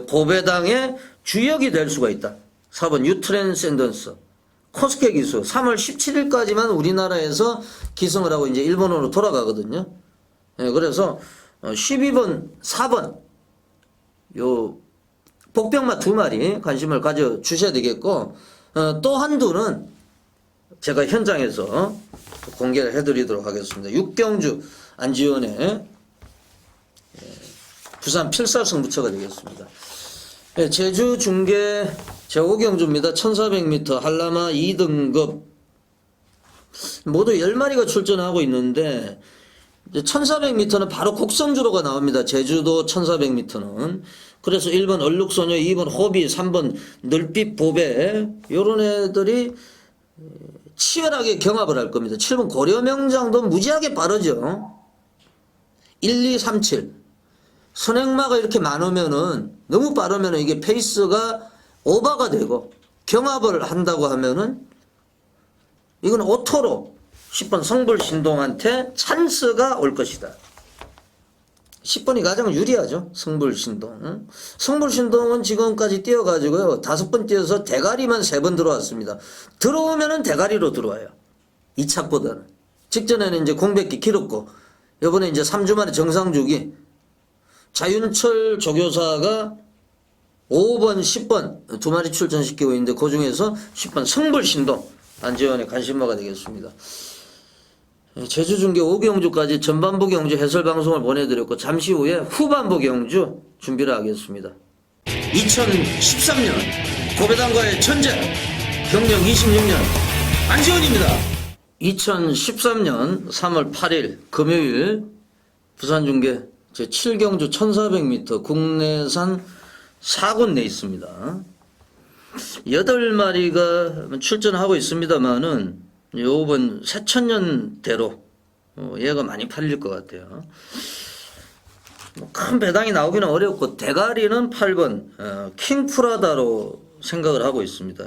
고배당의 주역이 될 수가 있다. 4번 유트넨 샌던스 코스케 기수 3월 17일까지만 우리나라에서 기승을 하고 이제 일본으로 돌아가거든요. 그래서 12번 4번 요 복병마 2마리 관심을 가져 주셔야 되겠고 또 한두는 제가 현장에서 공개를 해드리도록 하겠습니다. 6경주 안지원의 부산 필사승부처가 되겠습니다. 제주 중계 제5경주입니다. 1400m 한라마 2등급 모두 10마리가 출전하고 있는데 1400m는 바로 곡성주로가 나옵니다. 제주도 1400m는. 그래서 1번 얼룩소녀, 2번 호비, 3번 늘빛 보배 요런 애들이 치열하게 경합을 할 겁니다. 7번 고려명장도 무지하게 빠르죠. 1, 2, 3, 7 선행마가 이렇게 많으면은 너무 빠르면은 이게 페이스가 오버가 되고 경합을 한다고 하면은 이건 오토로 10번 성불신동한테 찬스가 올 것이다. 10번이 가장 유리하죠. 성불신동. 성불신동은 지금까지 뛰어가지고요. 5번 뛰어서 대가리만 3번 들어왔습니다. 들어오면은 대가리로 들어와요. 2착보다는. 직전에는 이제 공백기 길었고, 이번에 이제 3주 만에 정상주기. 자윤철 조교사가 5번, 10번 2마리 출전시키고 있는데, 그 중에서 10번 성불신동. 안지원의 관심마가 되겠습니다. 제주 중계 5경주까지 전반부 경주 해설 방송을 보내드렸고 잠시 후에 후반부 경주 준비를 하겠습니다. 2013년 고배당과의 전쟁 경력 26년 안지원입니다. 2013년 3월 8일 금요일 부산 중계 제7경주 1400m 국내산 4군 내 있습니다. 8마리가 출전하고 있습니다만은 요번 새천년대로 얘가 많이 팔릴 것 같아요. 큰 배당이 나오기는 어렵고 대가리는 8번 킹프라다로 생각을 하고 있습니다.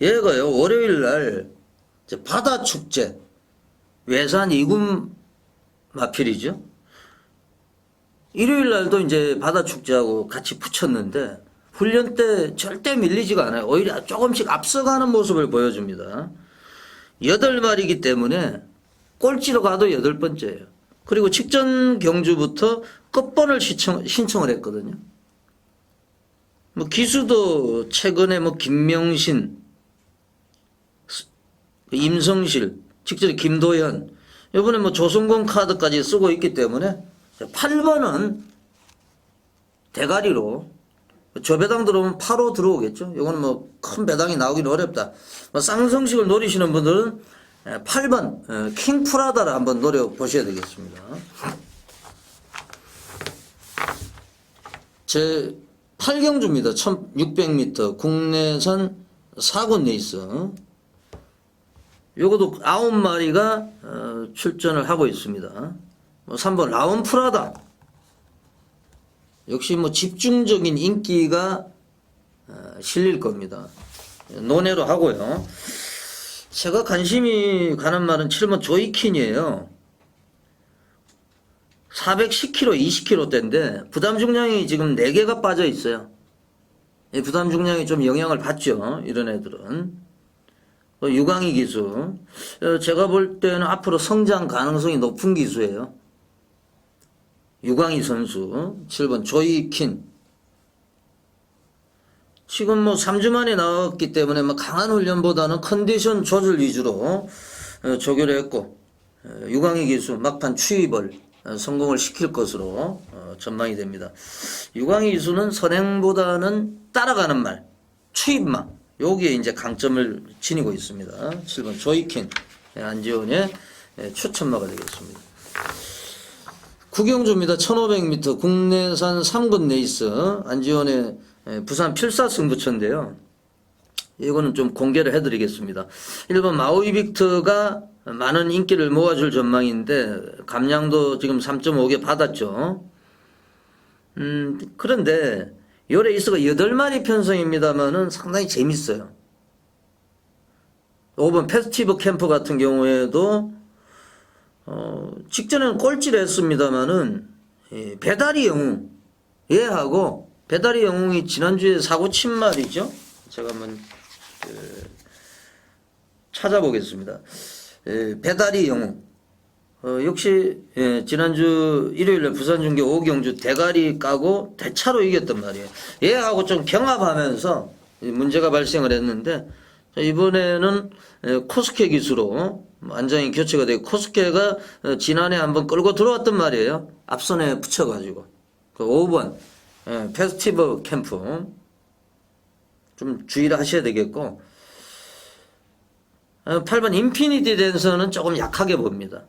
얘가요 월요일날 바다축제 외산 2군 마필이죠. 일요일날도 이제 바다축제하고 같이 붙였는데 훈련 때 절대 밀리지가 않아요. 오히려 조금씩 앞서가는 모습을 보여줍니다. 8마리이기 때문에 꼴찌로 가도 8번째예요. 그리고 직전 경주부터 끝번을 신청을 했거든요. 뭐 기수도 최근에 뭐 김명신, 임성실, 직전에 김도현, 이번에 뭐 조성공 카드까지 쓰고 있기 때문에 8번은 대가리로 저배당 들어오면 8호 들어오겠죠. 이거는 뭐 큰 배당이 나오기는 어렵다. 뭐 쌍성식을 노리시는 분들은 8번 킹프라다를 한번 노려보셔야 되겠습니다. 제 8경주입니다. 1600m 국내산 4군 레이스. 요것도 9마리가 출전을 하고 있습니다. 뭐 3번 라운프라다. 역시 뭐 집중적인 인기가 실릴 겁니다. 논외로 하고요. 제가 관심이 가는 말은 7번 조이킨이에요. 410kg, 20kg대인데 부담 중량이 지금 4개가 빠져 있어요. 부담 중량이 좀 영향을 받죠. 이런 애들은. 유광희 기수. 제가 볼 때는 앞으로 성장 가능성이 높은 기수예요. 유광희 선수. 7번 조이킨. 지금 뭐 3주 만에 나왔기 때문에 뭐 강한 훈련보다는 컨디션 조절 위주로 조교를 했고, 유광희 기수 막판 추입을 성공을 시킬 것으로 전망이 됩니다. 유광희 기수는 선행보다는 따라가는 말, 추입망, 여기에 이제 강점을 지니고 있습니다. 7번 조이킨, 안지원의 추천마가 되겠습니다. 구경주입니다. 1500m 국내산 3군 레이스, 안지원의 부산 필사승부처인데요. 이거는 좀 공개를 해드리겠습니다. 1번 마우이 빅터가 많은 인기를 모아줄 전망인데 감량도 지금 3.5개 받았죠. 그런데 요 레이스가 8마리 편성입니다만은 상당히 재밌어요. 5번 페스티브 캠프 같은 경우에도 직전에는 꼴찌를 했습니다만은 배다리 영웅 얘하고 배다리 영웅이 지난주에 사고 친 말이죠. 제가 한번 찾아보겠습니다. 배다리 영웅. 역시 지난주 일요일에 부산중계 5경주 대가리 까고 대차로 이겼단 말이에요. 얘하고 좀 경합하면서 문제가 발생을 했는데 이번에는 코스케 기수로 안장이 교체가 되고 코스케가 지난해 한번 끌고 들어왔단 말이에요. 앞선에 붙여가지고. 그 5번 페스티벌 캠프 좀 주의를 하셔야 되겠고 8번 인피니티 댄서는 조금 약하게 봅니다.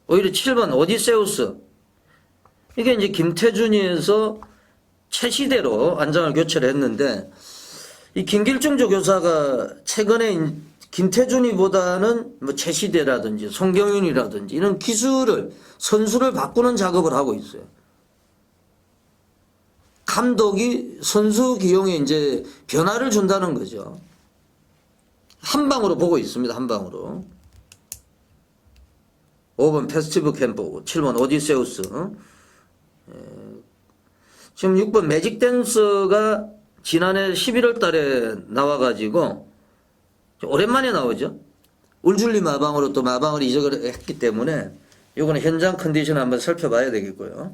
오히려 7번 오디세우스 이게 이제 김태준이에서 최시대로 안장을 교체를 했는데 이 김길중 조교사가 최근에 김태준이보다는 뭐 최시대라든지 송경윤이라든지 이런 기술을 선수를 바꾸는 작업을 하고 있어요. 감독이 선수 기용에 이제 변화를 준다는 거죠. 한 방으로 보고 있습니다. 한 방으로. 5번 페스티브 캠프, 7번 오디세우스. 지금 6번 매직 댄서가 지난해 11월 달에 나와가지고 오랜만에 나오죠. 울줄리 마방으로 또 마방을 이적을 했기 때문에 이거는 현장 컨디션 한번 살펴봐야 되겠고요.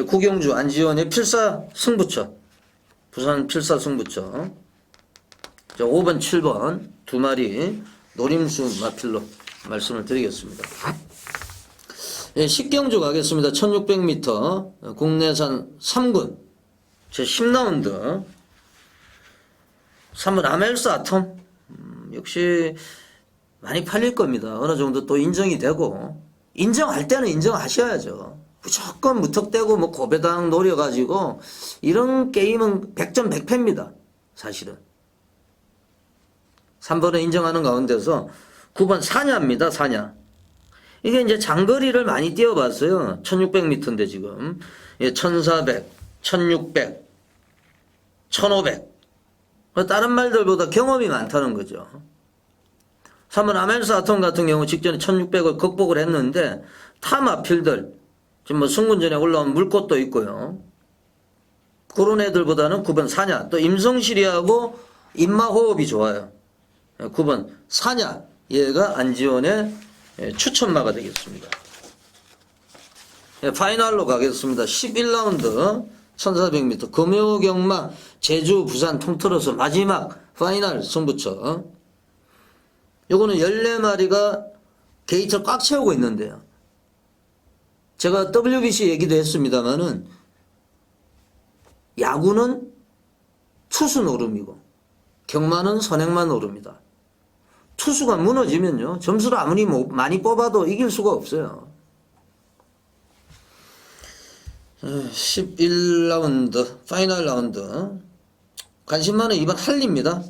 구경주 안지원의 필사 승부처, 부산 필사 승부처. 5번 7번 두 마리 노림수 마필로 말씀을 드리겠습니다. 10경주 가겠습니다. 1600m 국내산 3군 제 10라운드 3번 아멜스 아톰 역시 많이 팔릴 겁니다. 어느 정도 또 인정이 되고 인정할 때는 인정하셔야죠. 무조건 무턱대고 뭐 고배당 노려가지고 이런 게임은 100점 100패입니다. 사실은 3번을 인정하는 가운데서 9번 사냐입니다. 사냐. 이게 이제 장거리를 많이 뛰어봤어요. 1600m인데 지금 1400, 1600, 1500 다른 말들보다 경험이 많다는 거죠. 3번 아멜스 아톰 같은 경우 직전에 1600을 극복을 했는데 타 마필들 지금 뭐 승군전에 올라온 물꽃도 있고요. 그런 애들보다는 9번 사냐 또 임성실이하고 입마호흡이 좋아요. 9번 사냐 얘가 안지원의 추천마가 되겠습니다. 파이널로 가겠습니다. 11라운드 1400m 금요경마 제주 부산 통틀어서 마지막 파이널 승부처. 요거는 14마리가 게이트를 꽉 채우고 있는데요. 제가 WBC 얘기도 했습니다만은 야구는 투수 노름이고 경마는 선행만 노름이다. 투수가 무너지면요, 점수를 아무리 많이 뽑아도 이길 수가 없어요. 11라운드 파이널 라운드 관심 많은 이번 할리입니다.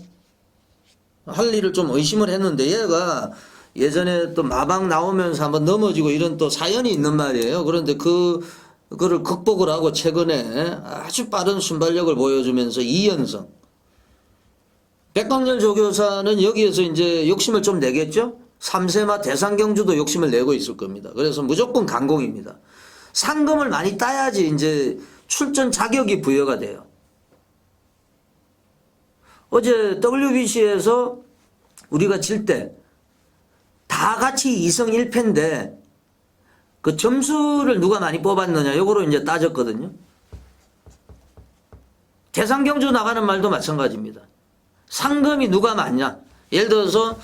할리를 좀 의심을 했는데 얘가 예전에 또 마방 나오면서 한번 넘어지고 이런 또 사연이 있는 말이에요. 그런데 그거를 극복을 하고 최근에 아주 빠른 순발력을 보여주면서 2연승. 백광열 조교사는 여기에서 이제 욕심을 좀 내겠죠? 3세마 대상경주도 욕심을 내고 있을 겁니다. 그래서 무조건 강공입니다. 상금을 많이 따야지 이제 출전 자격이 부여가 돼요. 어제 WBC에서 우리가 질 때 다 같이 2승 1패인데 그 점수를 누가 많이 뽑았느냐 요거로 이제 따졌거든요. 대상경주 나가는 말도 마찬가지입니다. 상금이 누가 많냐. 예를 들어서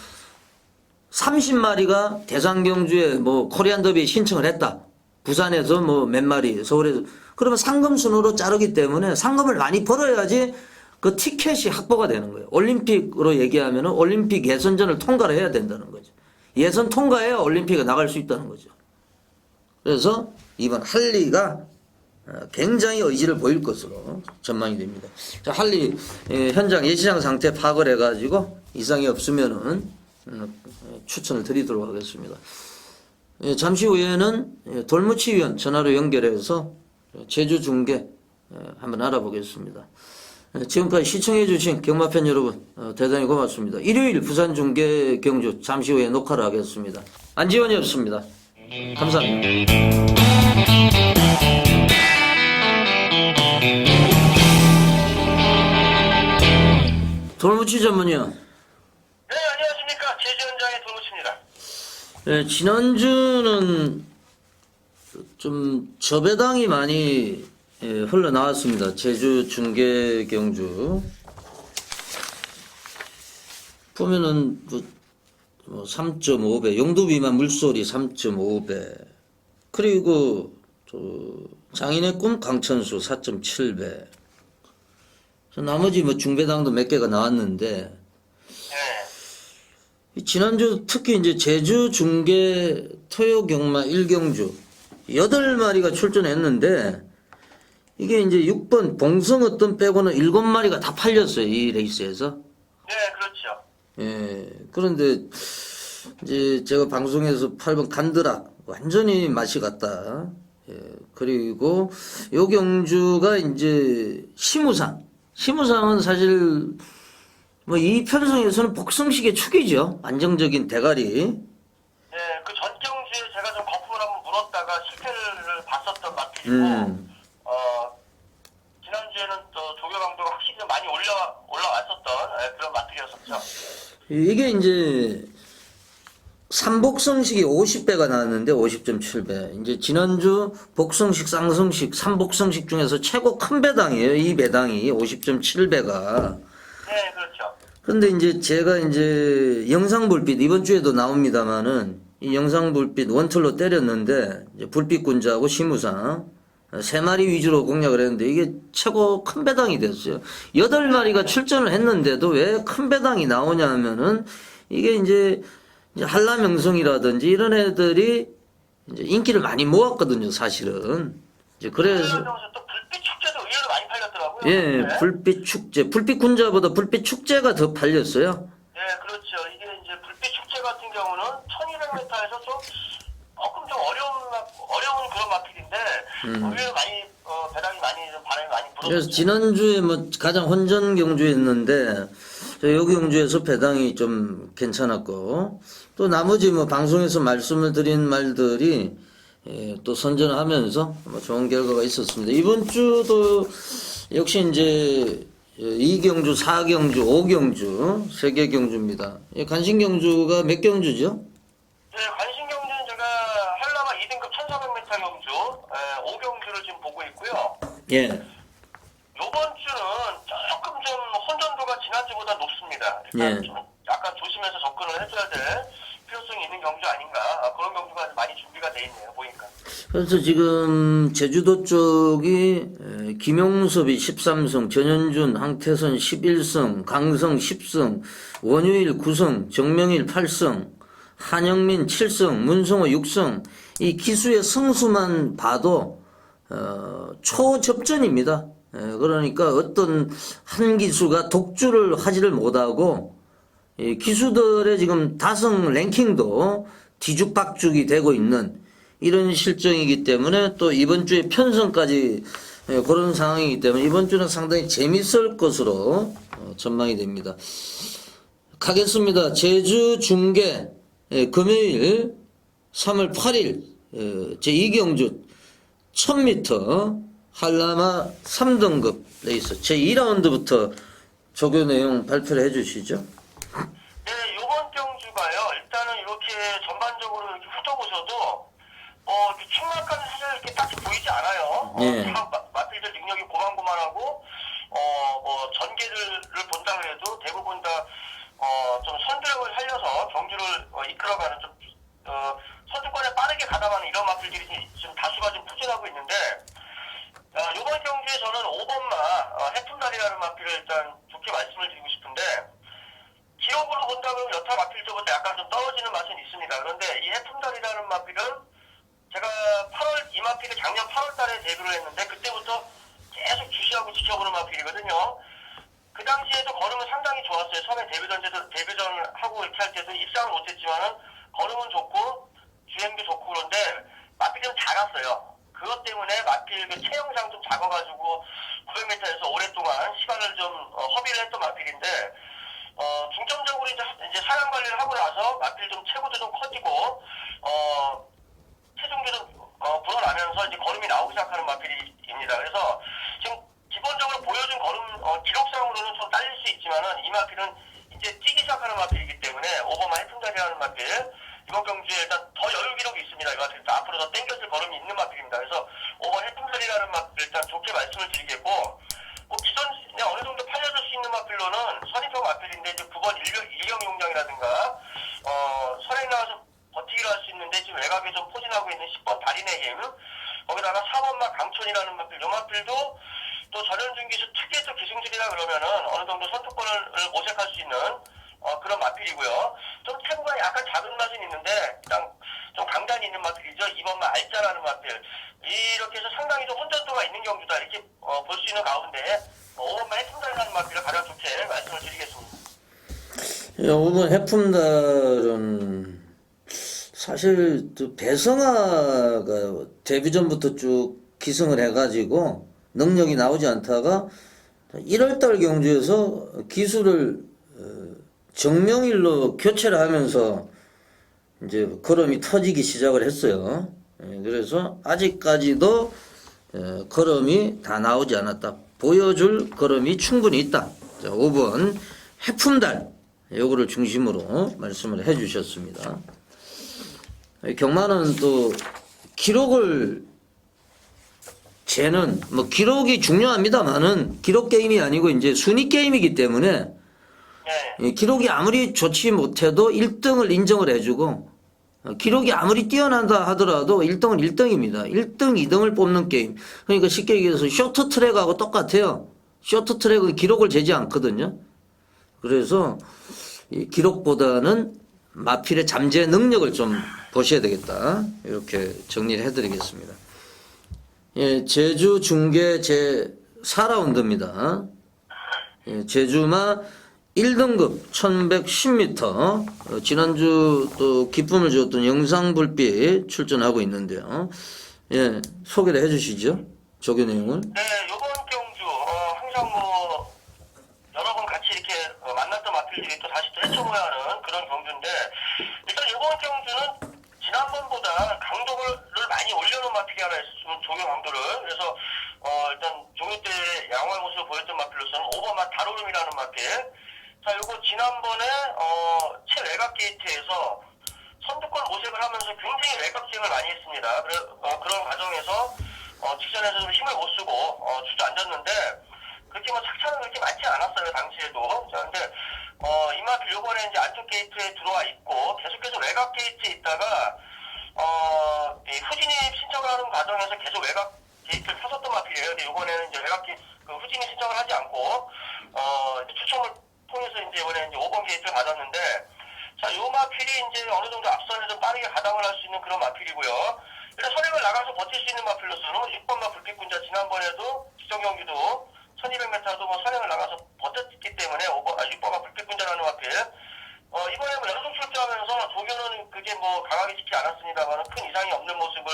30마리가 대상경주에 뭐 코리안 더비에 신청을 했다. 부산에서 뭐 몇 마리, 서울에서. 그러면 상금 순으로 자르기 때문에 상금을 많이 벌어야지 그 티켓이 확보가 되는 거예요. 올림픽으로 얘기하면 올림픽 예선전을 통과를 해야 된다는 거죠. 예선 통과해야 올림픽에 나갈 수 있다는 거죠. 그래서 이번 할리가 굉장히 의지를 보일 것으로 전망이 됩니다. 자, 할리 현장 예시장 상태 파악을 해가지고 이상이 없으면은 추천을 드리도록 하겠습니다. 잠시 후에는 돌무치위원 전화로 연결해서 제주 중계 한번 알아보겠습니다. 지금까지 시청해주신 경마팬 여러분 대단히 고맙습니다. 일요일 부산 중계 경주 잠시 후에 녹화를 하겠습니다. 안지원이었습니다. 감사합니다. 돌무치 전문이요. 네, 안녕하십니까. 제주 현장의 돌무치입니다. 네, 지난주는 좀 저배당이 많이 흘러나왔습니다. 제주 중계 경주 보면은 뭐 3.5배 용도 비만 물소리 3.5배 그리고 또 장인의 꿈 강천수 4.7배 나머지 뭐 중배당도 몇 개가 나왔는데 지난주 특히 이제 제주 중계 토요 경마 1경주 8마리가 출전했는데 이게 이제 6번 봉성 어떤 빼고는 7마리가 다 팔렸어요. 이 레이스에서. 네, 그렇죠. 예. 그런데 이제 제가 방송에서 8번 간드락 완전히 맛이 갔다. 예. 그리고 요 경주가 이제 시무상은 사실 뭐 이 편성에서는 복성식의 축이죠. 안정적인 대가리. 네, 그 전 경주에 제가 좀 거품을 한번 물었다가 실패를 봤었던 맛이고 지난주에는 또 조교 강도가 확실히 좀 많이 올라왔었던 그런 맛들이었었죠. 이게 이제 삼복성식이 50배가 나왔는데 50.7배. 이제 지난주 복성식, 쌍성식, 삼복성식 중에서 최고 큰 배당이에요. 이 배당이 50.7배가. 네, 그렇죠. 근데 이제 제가 이제 영상불빛 이번 주에도 나옵니다만은 이 영상불빛 원툴로 때렸는데 이제 불빛군자하고 시무상 3마리 위주로 공략을 했는데 이게 최고 큰 배당이 됐어요. 8마리가 출전을 했는데도 왜 큰 배당이 나오냐 하면은 이게 이제 한라명성이라든지 이런 애들이 이제 인기를 많이 모았거든요, 사실은. 이제 그래서. 또 불빛 축제도 의외로 많이 팔렸더라고요. 예, 네. 불빛 축제. 불빛 군자보다 불빛 축제가 더 팔렸어요. 네, 그렇죠. 이게 이제 불빛 축제 같은 경우는 1200m에서 좀 조금 좀 어려운 그런 마필인데 의외로 많이 배당이 많이 좀 반응이 많이 불었어요. 그래서 지난주에 뭐 가장 혼전 경주였는데 여기 경주에서 배당이 좀 괜찮았고 또 나머지 뭐 방송에서 말씀을 드린 말들이 또 선전을 하면서 뭐 좋은 결과가 있었습니다. 이번 주도 역시 이제 2경주, 4경주, 5경주, 3개 경주입니다. 간신 경주가 몇 경주죠? 네, 관심 경주는 제가 한라마 2등급 1400m 경주 5경주를 지금 보고 있고요. 예. 요번 주는 조금 좀 혼전도가 지난주보다 높습니다. 일단 예. 좀 약간 조심해서 접근을 해줘야 될 필요성이 있는 경주 아닌가. 그런 경주가 많이 준비가 돼 있네요, 보니까. 그래서 지금 제주도 쪽이 김용섭이 13승, 전현준, 황태선 11승, 강성 10승, 원유일 9승, 정명일 8승, 한영민 7승, 문성호 6승. 이 기수의 승수만 봐도 초접전입니다. 그러니까 어떤 한 기수가 독주를 하지를 못하고 이 기수들의 지금 다승 랭킹도 뒤죽박죽이 되고 있는 이런 실정이기 때문에 또 이번 주에 편성까지 그런 상황이기 때문에 이번 주는 상당히 재밌을 것으로 전망이 됩니다. 가겠습니다. 제주 중계 금요일 3월 8일 제2경주 1000m 한라마 3등급 레이스 제2라운드부터 조교 내용 발표를 해주시죠. 네, 요번 경주가요. 일단은 이렇게 전반적으로 이렇게 훑어보셔도 이렇게 충막감이 사실 이렇게 딱히 보이지 않아요. 예. 마필들 능력이 고만고만하고 뭐 전개들을 본다 그래도 대부분 다 좀 선두력을 살려서 경주를 이끌어가는 좀 선두권에 빠르게 가담하는 이런 마필들이 지금 다수가 좀 부진하고 있는데 이번 경주에 저는 5번마 해품달이라는 마필을 일단 좋게 말씀을 드리고 싶은데 기록으로 본다면 여타 마필들보다 약간 좀 떨어지는 맛은 있습니다. 그런데 이 해품달이라는 마필은 제가 이 마필을 작년 8월 달에 데뷔를 했는데 그때부터 계속 주시하고 지켜보는 마필이거든요. 그 당시에도 걸음은 상당히 좋았어요. 처음에 데뷔전하고 이렇게 할 때도 입상을 못했지만은 걸음은 좋고 주행도 좋고 그런데 마필은 작았어요. 그것 때문에 마필 그 체형상 좀 작아가지고 900m에서 오랫동안 시간을 좀 허비를 했던 마필인데 중점적으로 이제 사양 관리를 하고 나서 마필 좀 체구도 좀 커지고 체중도 좀 불어나면서 이제 걸음이 나오기 시작하는 마필입니다. 그래서 지금 기본적으로 보여준 걸음 기록상으로는 좀 딸릴 수 있지만은 이 마필은 이제 뛰기 시작하는 마필이기 때문에 오버마 해품달이라는 마필 이번 경주에 일단 더 여유 기록이 있습니다. 이 마필 앞으로 더 땡겨질 걸음이 있는 마필입니다. 그래서 오버 해품달이라는 마필 일단 좋게 말씀을 드리겠고 뭐 기존에 어느 정도 팔려줄 수 있는 마필로는 선입형 마필인데 이제 9번 일경 용장이라든가 선행 나와서 버티기를 할 수 있는데 지금 외곽에 좀 포진하고 있는 10번 달인의 힘 거기다가 4번마 강촌이라는 마필 이 마필도 또 전현준 기수 특유의 또 기승질이라 그러면은 어느 정도 선두권을 모색할 수 있는 그런 마필이고요. 좀 체구가 약간 작은 맛은 있는데 일단 좀 강단이 있는 마필이죠. 2번마 알짜라는 마필 이렇게 해서 상당히 좀 혼전도가 있는 경주다 이렇게 볼 수 있는 가운데 5번마 해품달이라는 마필을 가장 좋게 말씀을 드리겠습니다. 5번 해품달은 사실 또 배성아가 데뷔전부터 쭉 기승을 해가지고 능력이 나오지 않다가 1월달 경주에서 기수를 정명일로 교체를 하면서 이제 걸음이 터지기 시작을 했어요. 그래서 아직까지도 걸음이 다 나오지 않았다. 보여줄 걸음이 충분히 있다. 자, 5번 해품달 요거를 중심으로 말씀을 해주셨습니다. 경마는 또 기록을 재는 뭐 기록이 중요합니다만은 기록 게임이 아니고 이제 순위 게임이기 때문에 기록이 아무리 좋지 못해도 1등을 인정을 해주고 기록이 아무리 뛰어난다 하더라도 1등은 1등입니다. 1등, 2등을 뽑는 게임. 그러니까 쉽게 얘기해서 쇼트트랙하고 똑같아요. 쇼트트랙은 기록을 재지 않거든요. 그래서 이 기록보다는 마필의 잠재 능력을 좀 보셔야 되겠다. 이렇게 정리를 해드리겠습니다. 예, 제주 중계 제 4라운드입니다. 예, 제주마 1등급 1110m 지난주 또 기쁨을 주었던 영상불빛 출전하고 있는데요. 예, 소개를 해주시죠. 조교 내용을. 네, 이번 경주 항상 뭐 여러 번 같이 이렇게 만났던 마필들이 또 다시 또 헤쳐모여하는 그런 경주인데 일단 이번 경주는 지난번보다 강도를 많이 올려놓은 마필이 하나 있었으면 조교 강도를 그래서 일단 종료 때 양호한 모습을 보였던 마필로서는 5번 마 다로름이라는 마필. 자, 요거 지난번에 최외곽 게이트에서 선두권 모색을 하면서 굉장히 외곽 주행을 많이 했습니다. 그런 과정에서 직선에서 좀 힘을 못 쓰고 주저앉았는데 그렇게 뭐 착차는 그렇게 많지 않았어요, 당시에도. 자, 근데 이 마필 요번에 이제 안쪽 게이트에 들어와 있고 계속해서 외곽 게이트에 있다가 이 후진입 신청을 하는 과정에서 계속 외곽 게이트를 펴섰던 마필이에요. 근데 요번에는 이제 외곽 그 후진입 신청을 하지 않고 추첨을 통해서 이제 이번에 이제 5번 게이트를 받았는데, 자, 요 마필이 이제 어느 정도 앞선에 좀 빠르게 가담을 할 수 있는 그런 마필이고요. 일단 선행을 나가서 버틸 수 있는 마필로서는 6번 마 불빛군자 지난번에도 지정 경기도 1200m도 뭐 선행을 나가서 버텼기 때문에 6번 마 불빛군자라는 마필. 이번에 뭐 연속 출전하면서 조교는 그게 뭐 강하게 지지 않았습니다만 큰 이상이 없는 모습을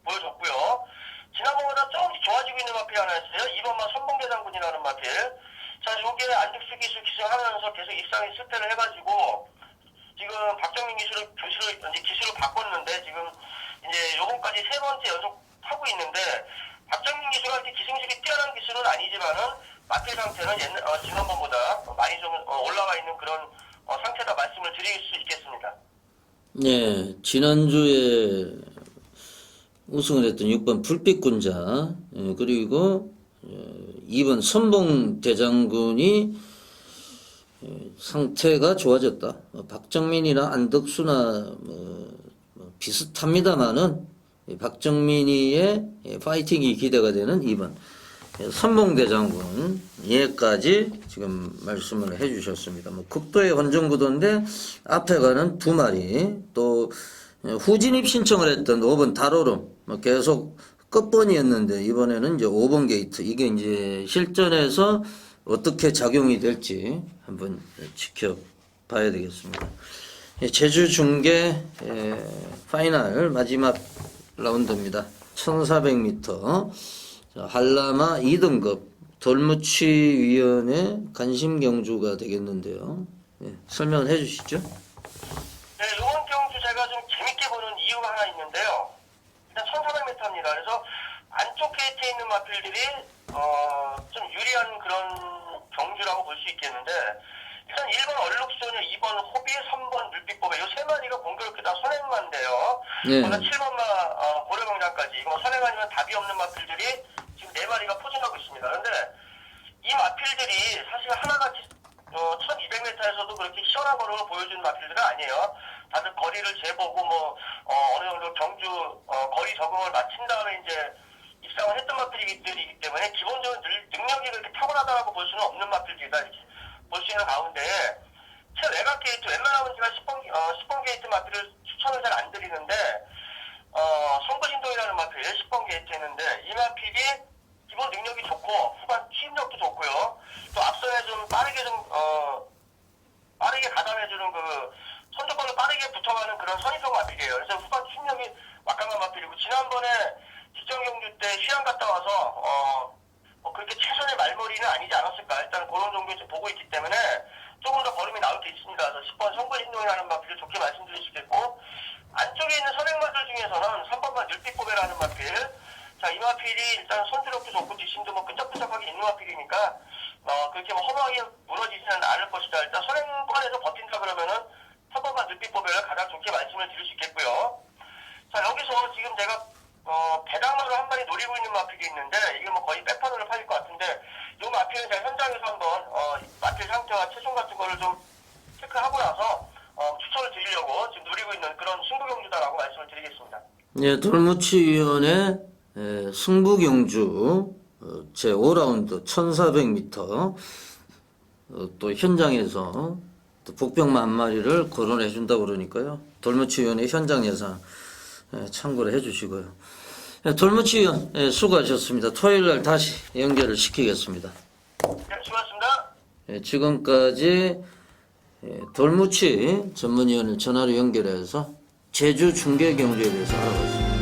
보여줬고요. 지난번보다 조금씩 좋아지고 있는 마필이 하나 있어요. 2번 마 선봉대장군이라는 마필. 자, 요게 안득수 기술 기술하면서 계속 입상에 실패를 해가지고 지금 박정민 기술을 기술을 바꿨는데 지금 이제 요번까지 3번째 연속 하고 있는데 박정민 기술과 이렇게 기승식이 뛰어난 기술은 아니지만은 마필 상태는 지난번보다 많이 좀 올라와 있는 그런 상태다 말씀을 드릴 수 있겠습니다. 예, 지난주에 우승을 했던 6번 불빛군자, 그리고 2번 선봉대장군이 상태가 좋아졌다. 박정민이나 안덕수나 비슷합니다만은 박정민이의 파이팅이 기대가 되는 2번 선봉대장군 예까지 지금 말씀을 해주셨습니다. 극도의 혼전구도인데 앞에 가는 2마리, 또 후진입 신청을 했던 5번 다로름 계속 끝번이었는데 이번에는 이제 5번 게이트, 이게 이제 실전에서 어떻게 작용이 될지 한번 지켜봐야 되겠습니다. 제주 중계 파이널 마지막 라운드입니다. 1400m 한라마 2등급 돌무치위원회 간심 경주가 되겠는데요. 설명을 해주시죠. 네, 이번 경주 제가 좀 재밌게 보는 이유가 하나 있는데요. 일단 1400m입니다. 그래서 안쪽 게이트에 있는 마필들이 좀 유리한 그런 경주라고 볼 수 있겠는데, 일단 1번 얼룩소녀, 2번 호비, 3번 물빛보배, 이 3마리가 공교롭게 다 선행마인데요. 네. 7번마 고려명장까지 이거 선행 아니면 답이 없는 마필들이 지금 4마리가 포진하고 있습니다. 그런데 이 마필들이 사실 하나같이 1200m에서도 그렇게 시원한 걸음을 보여주는 마필들은 아니에요. 다들 거리를 재보고 어느 정도 경주 거리 적응을 마친 다음에 이제 입상을 했던 마필들이기 때문에 기본적인 능력이 그렇게 탁월하다고 볼 수는 없는 마필들이다 이렇게 볼 수 있는 가운데, 최외곽 게이트 웬만하면 제가 10번 게이트 마필을 추천을 잘 안 드리는데 성부진동이라는 마필 10번 게이트 했는데 이 마필이 기본 능력이 좋고 후반 추임력도 좋고요. 또 앞선에 좀 빠르게 가담해주는 그 선두권을 빠르게 붙어가는 그런 선입성 마필이에요. 그래서 후반 추임력이 막강한 마필이고, 지난번에 직전 경주 때 휴양 갔다 와서 그렇게 최선의 말머리는 아니지 않았을까. 일단 그런 정도 보고 있기 때문에 조금 더 걸음이 나올 게 있습니다. 그래서 10번 성부진동이라는 마필을 좋게 말씀드릴 수 있겠고, 안쪽에 있는 선행마들 중에서는 3번만 늘빛보배라는 마필. 자, 이 마필이 일단 손주력도 좋고 뒷심도 끈적끈적하게 있는 마필이니까 그렇게 허무하게 무너지지는 않을 것이다. 일단 선행권에서 버틴다 그러면은 3번만 늘빛보배를 가장 좋게 말씀을 드릴 수 있겠고요. 자, 여기서 지금 제가 배당마를 한 마리 노리고 있는 마필이 있는데 이게 거의 백판으로 팔릴 것 같은데, 이 마필은 제가 현장에서 한번 마필 상태와 체중 같은 거를 좀 체크하고 나서 추천을 드리려고 지금 노리고 있는 그런 승부경주다라고 말씀을 드리겠습니다. 네, 돌무치위원회 승부경주 제5라운드 1400m 또 현장에서 또 복병마 한 마리를 거론해 준다고 그러니까요. 돌무치위원회 현장 예상 참고를 해주시고요. 돌무치위원 수고하셨습니다. 토요일날 다시 연결을 시키겠습니다. 네, 수고하셨습니다. 지금까지 돌무치 전문위원을 전화로 연결해서 제주 중계 경주에 대해서 알아봤습니다.